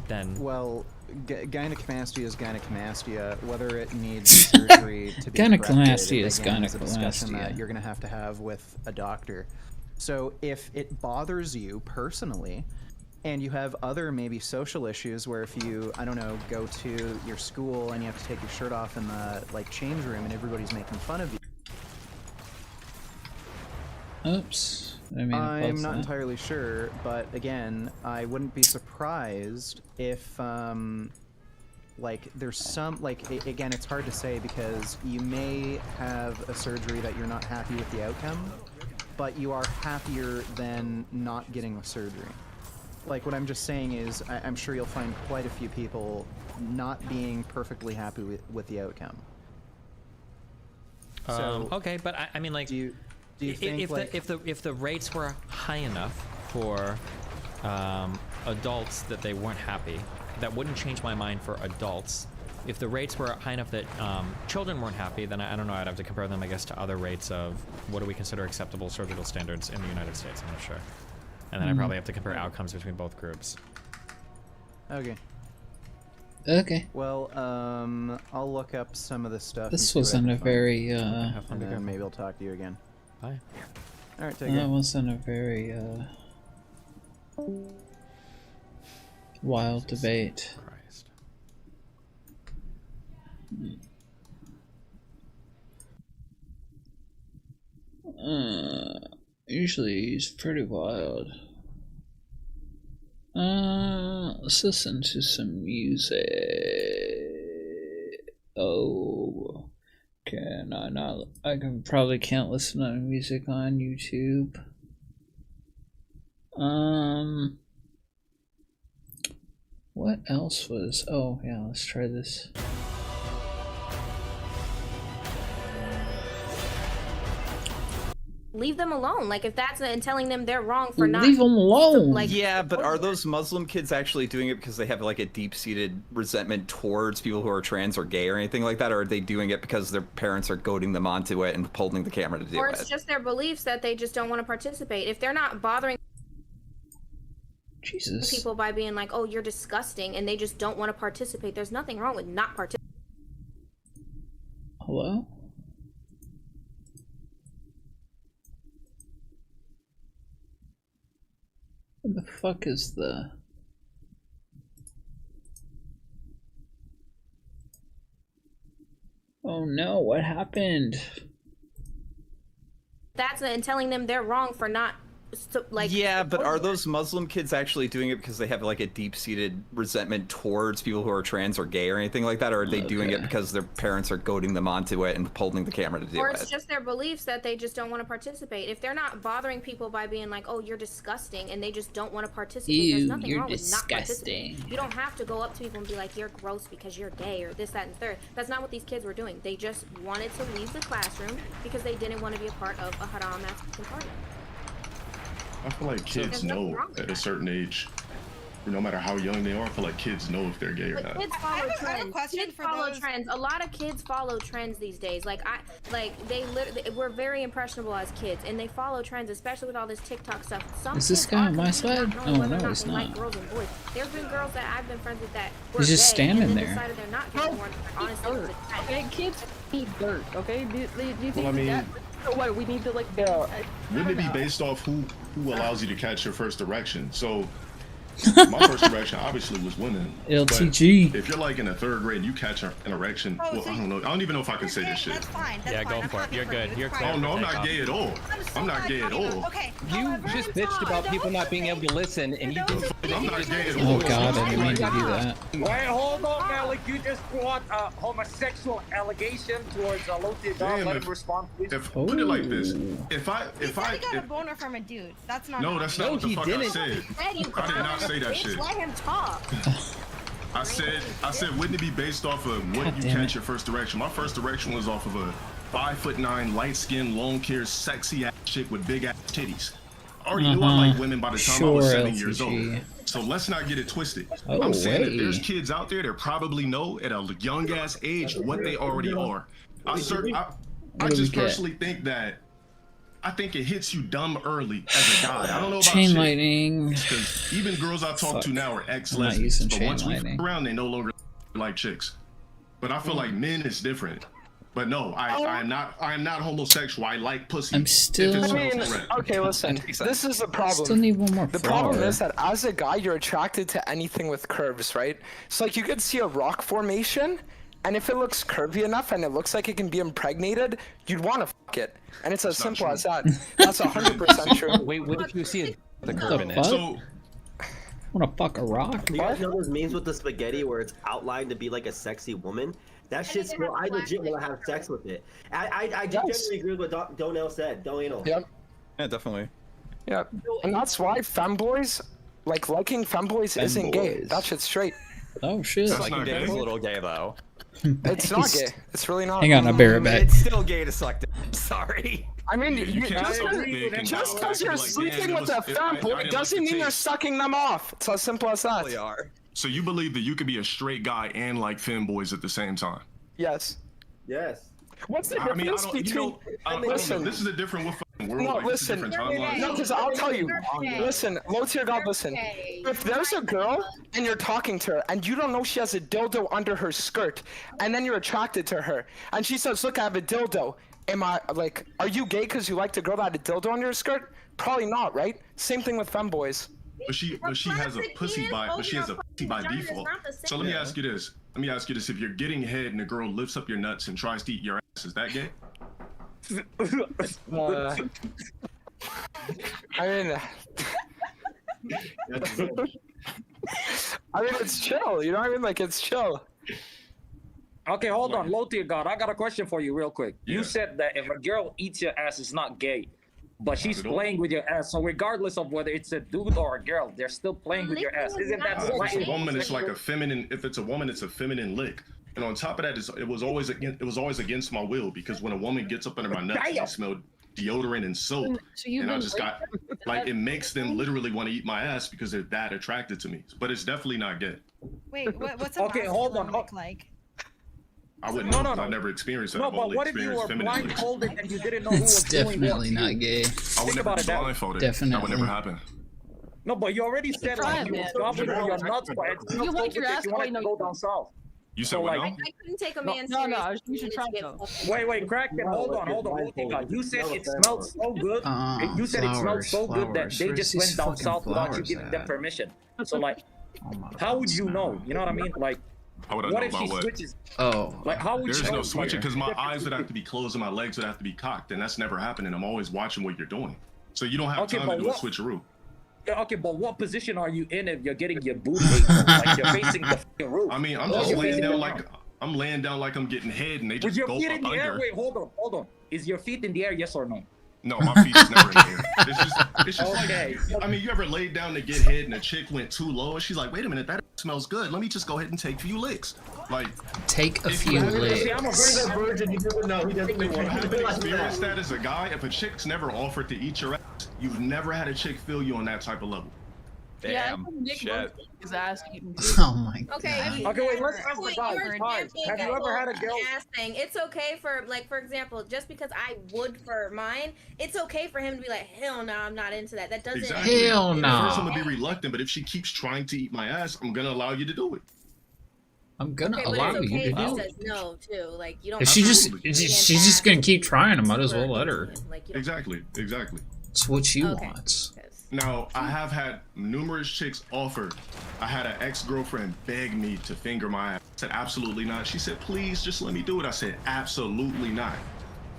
S3: than.
S4: Well, gynecomastia is gynecomastia. Whether it needs surgery to be
S1: Gynecomastia
S4: corrected,
S1: is
S4: again, is a discussion
S1: gynecomastia.
S4: that you're going to have with a doctor. So if it bothers you personally, and you have other maybe social issues where if you, I don't know, go to your school and you have to take your shirt off in the like change room and everybody's making fun of you.
S1: Oops. I mean,
S4: I'm not entirely sure, but again, I wouldn't be surprised if, like, there's some, like, again, it's hard to say because you may have a surgery that you're not happy with the outcome, but you are happier than not getting the surgery. Like, what I'm just saying is, I'm sure you'll find quite a few people not being perfectly happy with the outcome. So,
S3: Okay, but I mean, like,
S4: do you... Do you think
S3: if the rates were high enough for adults that they weren't happy, that wouldn't change my mind for adults. If the rates were high enough that children weren't happy, then I don't know, I'd have to compare them, I guess, to other rates of what do we consider acceptable surgical standards in the United States. I'm not sure. And then I probably have to compare outcomes between both groups.
S4: Okay.
S1: Okay.
S4: Well, I'll look up some of this stuff.
S1: This
S4: and see what I
S1: wasn't a
S4: can find,
S1: very,
S3: Have fun,
S4: and
S3: be
S4: then
S3: careful.
S4: maybe I'll talk to you again.
S3: Bye.
S4: All right, take
S1: that
S4: care.
S1: wasn't a very, wild debate.
S3: Christ.
S1: Usually he's pretty wild. Let's listen to some music. Oh, can I not? I probably can't listen to music on YouTube. What else was? Oh yeah, let's try this.
S8: Leave them alone. Like, if that's and telling them they're wrong for not.
S1: Leave them alone.
S8: Like,
S9: Yeah, but are those Muslim kids actually doing it because they have like a deep-seated resentment towards people who are trans or gay or anything like that, or are they doing it because their parents are goading them onto it and holding the camera to do
S8: or
S9: it?
S8: it's just their beliefs that they just don't want to participate. If they're not bothering
S1: Jesus.
S8: people by being like, "Oh, you're disgusting," and they just don't want to participate, there's nothing wrong with not participating.
S1: Hello? What the fuck is the... Oh no, what happened?
S8: That's and telling them they're wrong for not. Like,
S9: Yeah, but are those Muslim kids actually doing it because they have like a deep-seated resentment towards people who are trans or gay or anything like that, or are they doing it because their parents are goading them onto it and holding the camera to do
S8: or
S9: it?
S8: it's just their beliefs that they just don't want to participate. If they're not bothering people by being like, "Oh, you're disgusting," and they just don't want to participate, there's
S1: Ew,
S8: nothing
S1: you're
S8: wrong with not participating.
S1: disgusting.
S8: You don't have to go up to people and be like, "You're gross because you're gay," or this, that, and third. That's not what these kids were doing. They just wanted to leave the classroom because they didn't want to be a part of a haram African party.
S10: I feel like kids know at a certain age, no matter how young they are, I feel like kids know if they're gay or
S8: But
S10: not.
S8: kids follow trends.
S11: I have a question
S8: Kids
S11: for
S8: follow
S11: those-
S8: trends. A lot of kids follow trends these days. We're very impressionable as kids, and they follow trends, especially with all this TikTok stuff. Some
S1: Is this
S8: kids
S1: guy
S8: are
S1: on my
S8: confused
S1: side?
S8: not knowing
S1: Oh,
S8: whether or
S1: no,
S8: not
S1: he's
S8: they like
S1: not.
S8: girls and boys. There's been girls that I've been friends with that were
S1: He's just
S8: gay,
S1: standing
S8: and then
S1: there.
S8: decided they're not gay anymore. Honestly, it was a trend.
S11: Okay, kids need dirt. Okay, do you think
S10: Well, I mean,
S11: that? So what? We need to like.
S10: Wouldn't it be based off who allows you to catch your first erection? So my first erection obviously was women.
S1: LTG.
S10: But if you're like in the 3rd grade, you catch an erection.
S11: Oh,
S10: Well,
S11: so
S10: I don't know. I don't even know if I can say this shit.
S11: That's fine. That's
S3: Yeah,
S11: fine.
S3: go
S11: I'm
S3: for it.
S11: happy
S3: You're
S11: for
S3: good.
S11: you.
S3: You're
S11: It's
S3: clear.
S10: Oh no, I'm
S3: Take
S10: not
S3: off.
S10: gay at all. I'm not gay at all.
S11: Okay.
S12: You
S11: however,
S12: just bitched about people not being able to listen, and you just.
S10: I'm not gay at
S1: Oh
S10: all.
S1: god, I didn't mean to do that.
S6: Wait, hold on, Malik. You just brought a homosexual allegation towards Loti Don.
S10: Damn,
S6: Let
S10: if-
S6: him respond, please.
S10: Put it like this: if I
S11: He said he got a boner from a dude. That's not.
S10: no, that's not what the
S12: he
S10: fuck
S12: didn't.
S10: I said.
S8: Said you
S10: I did not say that
S8: bitch,
S10: shit.
S8: Let him talk.
S10: I said, wouldn't it be based off of what
S1: God
S10: you
S1: damn
S10: catch
S1: it.
S10: your first erection? My first erection was off of a 5'9", light-skinned, long-haired, sexy ass chick with big ass titties. I already knew I liked women by the time I was
S1: Sure,
S10: 7 years
S1: LTG.
S10: old. So let's not get it twisted.
S1: Oh,
S10: I'm saying that
S1: way.
S10: there's kids out there that probably know at a young ass age what they already are. I
S1: do we
S10: just
S1: get?
S10: personally think that I think it hits you dumb early as a guy. I don't know about
S1: Chain
S10: chicks,
S1: lightning.
S10: because even girls I talk to
S1: Fuck.
S10: now are
S1: I'm not
S10: ex-lesbians,
S1: using
S10: but
S1: chain
S10: once we
S1: lightning.
S10: fuck around, they no longer like chicks. But I feel like men is different. But no, I am not homosexual. I like pussy.
S1: I'm still-
S10: If it's
S1: I
S12: mean,
S10: correct.
S12: okay, listen. This is the problem.
S1: Still need one more
S12: The
S1: flower.
S12: problem is that as a guy, you're attracted to anything with curves, right? So like you could see a rock formation, and if it looks curvy enough and it looks like it can be impregnated, you'd want to fuck it. And it's as simple as that. That's 100% true.
S3: Wait, what if you see the
S1: What
S3: curve
S1: the
S3: in it?
S1: fuck?
S10: So
S1: Wanna fuck a rock?
S13: You guys know those memes with the spaghetti where it's outlined to be like a sexy woman? That shit's real. I legit want to have sex with it. I genuinely agree with what Donell said. Donell.
S12: Yep.
S9: Yeah, definitely.
S12: Yeah. And that's why femboys, like liking femboys isn't gay.
S1: Femboys.
S12: That shit's straight.
S1: Oh shit.
S9: Sucking
S10: not
S9: dick is a
S10: gay.
S9: little gay though.
S12: It's not gay. It's really not.
S1: Hang on, I'll be right back.
S9: It's still gay to suck dick. I'm sorry.
S12: I mean,
S10: You can't suck dick and
S12: just
S10: not
S12: because you're
S10: like,
S12: sleeping
S10: man,
S12: with
S10: it
S12: a
S10: was- I
S12: femboy
S10: didn't
S12: doesn't
S10: like the
S12: mean you're
S10: taste.
S12: sucking them off. It's as simple as that.
S9: They are.
S10: So you believe that you could be a straight guy and like femboys at the same time?
S12: Yes.
S13: Yes.
S12: What's the
S10: I mean, I
S12: difference
S10: don't, you
S12: between?
S10: know, I don't know.
S12: Listen.
S10: This is a different world.
S12: No,
S10: like, this is a
S12: listen.
S10: different timeline.
S12: No, because I'll tell you. Listen, low tier God, listen. If there's a girl and you're talking to her and you don't know she has a dildo under her skirt, and then you're attracted to her, and she says, "Look, I have a dildo." Am I like, are you gay because you liked a girl that had a dildo under her skirt? Probably not, right? Same thing with femboys.
S10: But she has a pussy by, but she has a pussy by default. So let me ask you this. Let me ask you this: if you're getting head and a girl lifts up your nuts and tries to eat your ass, is that gay?
S12: I mean, it's chill. You know what I mean? Like, it's chill.
S14: Okay, hold on. Low tier God, I got a question for you real quick.
S10: Yeah.
S14: You said that if a girl eats your ass, it's not gay. But she's playing with your ass, so regardless of whether it's a dude or a girl, they're still playing with your ass. Isn't that
S10: If it's a
S14: right?
S10: woman, it's like a feminine. If it's a woman, it's a feminine lick. And on top of that, it was always against my will, because when a woman gets up under my nuts, I smell deodorant and soap, and I just got like, it makes them literally want to eat my ass because they're that attracted to me. But it's definitely not gay.
S11: Wait, what's a
S14: Okay, hold on.
S11: look like?
S10: I wouldn't
S14: No,
S10: know.
S14: no, no.
S10: I've never experienced that.
S14: No,
S10: I've
S14: but
S10: only
S14: what if you
S10: experienced
S14: were
S10: feminine licks.
S14: blindfolded and you didn't know who was
S1: It's
S14: doing what?
S1: definitely not gay.
S10: I would
S14: Think
S10: never
S14: about
S10: be
S14: it that way.
S10: blindfolded. That would
S1: Definitely.
S10: never happen.
S14: No, but you already said like you were stopping with your nuts, but it's
S11: You
S14: not
S11: like
S14: so
S11: your
S14: good
S11: ass-
S14: that you want
S11: wait,
S14: to
S11: no,
S14: go down south.
S10: You said
S14: So,
S10: what
S14: like-
S10: now?
S8: I couldn't take a
S11: No,
S8: man
S11: no,
S8: serious.
S11: you should try though.
S14: Wait, Crackhead, hold on, Low-Tier God. You said it smelled so good. You said it smelled so good that they
S1: Where's
S14: just
S1: these
S14: went down
S1: fucking
S14: south without you
S1: flowers
S14: giving them
S1: at?
S14: permission. So like,
S1: Oh my
S14: how would
S1: God,
S14: you know? You know what I mean? Like,
S10: How would I
S14: what
S10: know
S14: if she
S10: about what?
S14: switches?
S1: Oh,
S14: Like, how would
S10: There's
S14: you know?
S10: no switching, because my
S14: Like,
S10: eyes would have to be closed and my legs would have to be cocked, and that's never happening. I'm always watching what you're doing. So you don't have
S14: Okay,
S10: time
S14: but
S10: to do a
S14: what-
S10: switcheroo.
S14: Yeah, okay, but what position are you in if you're getting your boot ate? Like you're facing the fucking roof.
S10: I mean, I'm
S14: Or
S10: just
S14: you're
S10: laying
S14: facing
S10: down
S14: the
S10: like
S14: ground.
S10: I'm laying down like I'm getting head, and they
S14: With
S10: just
S14: your
S10: go
S14: feet
S10: up
S14: in the air?
S10: under.
S14: Wait, hold on. Is your feet in the air? Yes or no?
S10: No, my feet is never in the air. It's just
S14: Okay.
S10: like, I mean, you ever laid down to get head and a chick went too low, and she's like, wait a minute, that smells good. Let me just go ahead and take a few licks. Like,
S1: take a
S10: if
S1: few
S10: you haven't-
S1: licks.
S10: See,
S13: I'm a virgin. You never know. He doesn't
S10: If you haven't
S13: realize
S10: experienced
S13: that.
S10: that as a guy, if a chick's never offered to eat your ass, you've never had a chick feel you on that type of level.
S9: Damn. Shit.
S11: His ass eaten.
S1: Oh my God.
S8: Okay,
S14: Okay, wait, let's ask the
S8: Wait,
S14: guys.
S8: you're
S14: Guys, have you ever had a girl?
S8: ass thing. It's okay for, like, for example, just because I would for mine, it's okay for him to be like, hell no, I'm not into that. That doesn't.
S10: Exactly.
S1: Hell
S10: At
S1: no.
S10: first, I'm gonna be reluctant, but if she keeps trying to eat my ass, I'm gonna allow you to do it.
S1: I'm gonna
S8: Okay, but
S1: allow
S8: it's
S1: you
S8: okay
S1: to
S8: if he
S1: do
S8: says
S1: it.
S8: no too. Like you don't.
S1: If she just,
S10: Absolutely.
S1: she's just gonna keep trying, I might as well let her.
S8: Like, you don't-
S10: Exactly.
S1: It's what you
S8: Okay.
S1: want.
S10: Now, I have had numerous chicks offer. I had an ex-girlfriend beg me to finger my ass. I said, absolutely not. She said, please, just let me do it. I said, absolutely not.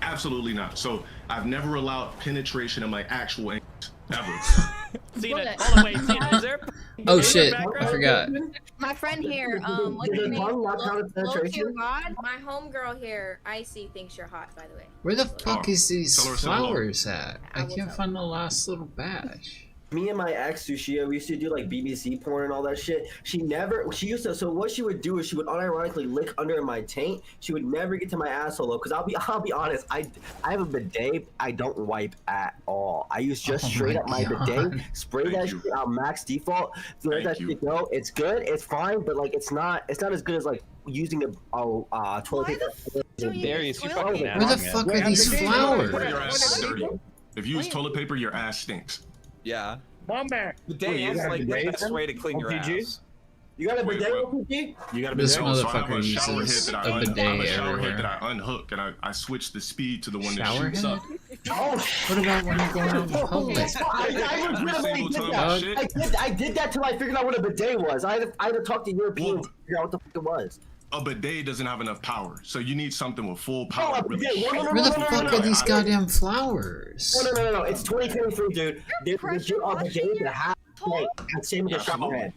S10: Absolutely not. So I've never allowed penetration in my actual anus, ever.
S3: Cena, hold on, wait, Cena, is there?
S1: Oh
S3: is there
S1: shit,
S3: background?
S1: I forgot.
S8: My friend here, what's
S13: Did
S8: her
S13: it
S8: name?
S13: run lock out of penetration?
S8: God, my homegirl here, Icy, thinks you're hot. By the way.
S1: Where the fuck is these
S10: tell her so long.
S1: flowers at? I
S8: I will
S1: can't
S8: tell
S1: find the last little batch.
S13: Me and my ex Sushia, we used to do like BBC porn and all that shit. She used to. So what she would do is she would unironically lick under my taint. She would never get to my asshole though, because I'll be honest. I have a bidet. I don't wipe at all. I use just
S1: Oh
S13: straight
S1: my
S13: up my
S1: God.
S13: bidet. Spray
S10: Thank
S13: that
S10: you.
S13: shit out max default. Let that shit go. It's good. It's fine, but like it's not as good as like using a toilet paper.
S15: Darius, you
S11: Where
S15: fucking
S1: Where the
S15: man.
S1: fuck are these
S10: Your
S1: flowers?
S10: ass is dirty. If you use toilet paper, your ass stinks.
S9: Yeah.
S14: Mom man.
S9: The day is like the
S4: bidet?
S9: best way to clean your
S4: OPG?
S9: ass.
S13: You got a
S10: Wait,
S13: bidet,
S10: what?
S13: OPG?
S10: You got a
S1: This
S10: bidet? So I have
S1: motherfucker
S10: a shower head
S1: uses
S10: that I
S1: a
S10: I have
S1: bidet
S10: a shower
S1: everywhere.
S10: head that I unhook, and I switch the speed to the one that
S1: Shower
S10: shoots
S1: head?
S10: up.
S1: What about when you're going out in public?
S13: I legitimately
S10: single
S13: did
S10: time
S13: that.
S10: shit.
S13: I did that till I figured out what a bidet was. I had to talk to Europeans to figure out what the fuck it was.
S10: A bidet doesn't have enough power, so you need something with full power.
S13: a
S10: to really
S13: bidet. No, no, no,
S1: Where the
S13: no, no,
S1: fuck
S13: no,
S1: are
S13: no.
S1: these goddamn flowers?
S13: No. It's 2023, dude. There's legit a bidet that has like same with the shower head.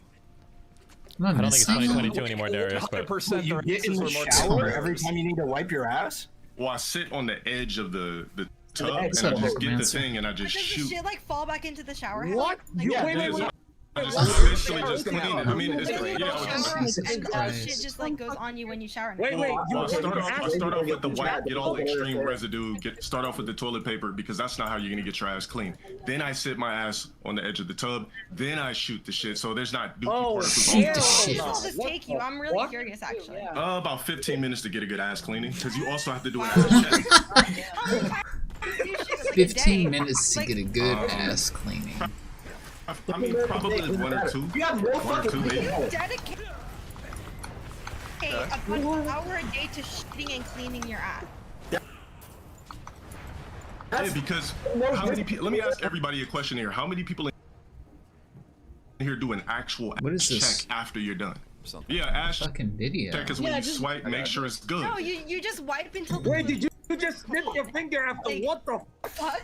S1: Am I
S15: I don't think it's
S1: missing
S15: 2022 anymore, Darius, but
S9: 100%
S4: You get in the shower every time you need to wipe your ass?
S10: Well, I sit on the edge of the tub,
S13: What's
S10: and I
S1: up,
S10: just get the
S1: Necromancer?
S10: thing, and I just
S11: Does the
S10: shoot.
S11: shit like fall back into the shower head?
S14: What?
S11: Like,
S10: Yeah,
S14: Wait,
S10: it is.
S14: wait.
S10: Essentially just cleaning. I mean, it's
S11: Shower
S10: Jesus
S11: and
S10: Christ.
S11: shit just like goes on you when you shower.
S10: I'll start off with the wipe, get all the extreme residue, start off with the toilet paper because that's not how you're gonna get your ass clean. Then I sit my ass on the edge of the tub. Then I shoot the shit, so there's not dookie particles.
S11: How long does this take you? I'm really curious, actually.
S10: About 15 minutes to get a good ass cleaning because you also have to do an ass check.
S1: 15 minutes to get a good ass cleaning.
S10: I mean, probably 1 or 2.
S13: You have no
S10: 1 or 2
S13: fucking
S10: maybe.
S11: Dedicate an hour a day to shitting and cleaning your ass.
S10: Yeah, because how many people? Let me ask everybody a question here. How many people in here do an actual ass check after you're done? Yeah, ass
S1: fucking video.
S10: check is when you swipe, make sure it's good.
S11: No, you just wipe until.
S14: Wait, did you just snip your finger after what the
S11: fuck?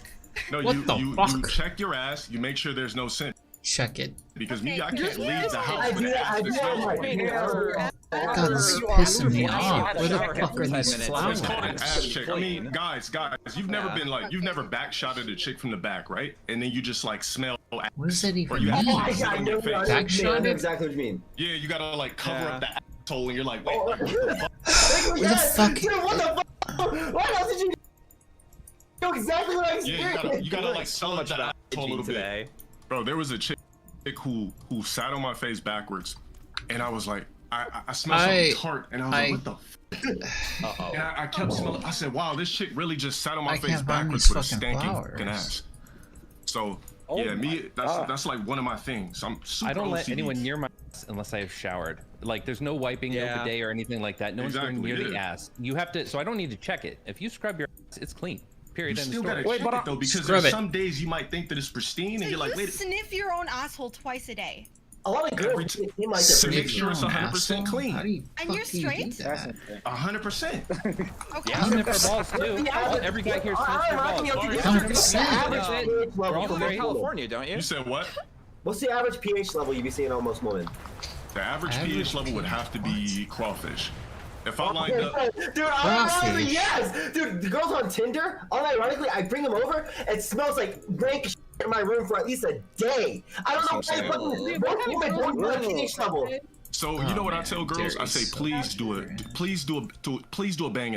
S10: No,
S1: What the
S10: you
S1: fuck?
S10: check your ass. You make sure there's no scent.
S1: Check it.
S10: Because me, I can't leave the house with an ass that smells.
S1: God, this is pissing me off. Where the fuck are these
S10: It's called an
S1: flowers?
S10: ass check. I mean, guys, you've never been like, you've never back shotted a chick from the back, right? And then you just like smell ass.
S1: What does that even
S10: Or you
S1: mean?
S10: actually sit on your face.
S1: Back shot it?
S13: Exactly what you mean.
S10: Yeah, you gotta like cover up the asshole, and you're like, wait,
S1: Where the fuck?
S13: Dude, what the fuck? Why else did you know exactly what I experienced?
S10: Yeah, you gotta like so much asshole a little bit. Bro, there was a chick who sat on my face backwards, and I was like, I smelled something tart, and I was like, what the f? And I kept smelling. I said, wow, this chick really just sat on my face backwards with a stanky fucking ass. So yeah, me, that's like one of my things. I'm super
S15: I don't let
S10: OCD.
S15: anyone near my ass unless I have showered. Like, there's no wiping of the day or anything like that. No one's going near the ass. You have to, so I don't need to check it. If you scrub your ass, it's clean. Period.
S10: You
S15: End
S10: still
S15: of story.
S10: gotta check it though, because there's some days you might think that it's pristine, and you're like, wait.
S11: Sniff your own asshole twice a day.
S13: A lot of girls seem like
S10: to
S13: that.
S10: make sure it's 100% clean.
S11: And you're straight?
S10: 100%.
S11: Okay.
S15: Yeah, sniffer balls too. Every guy here sniffs their balls.
S13: 100%.
S9: You're all from California, don't you?
S10: You said what?
S13: What's the average pH level you be seeing on most women?
S10: The average pH level would have to be crawfish. If I lined up,
S13: Dude, unironically, yes! Dude, the girls on Tinder, unironically, I bring them over, it smells like rank shit in my room for at least a day. I don't know why fucking pH level.
S10: so you know what I tell girls? I say, please do a bang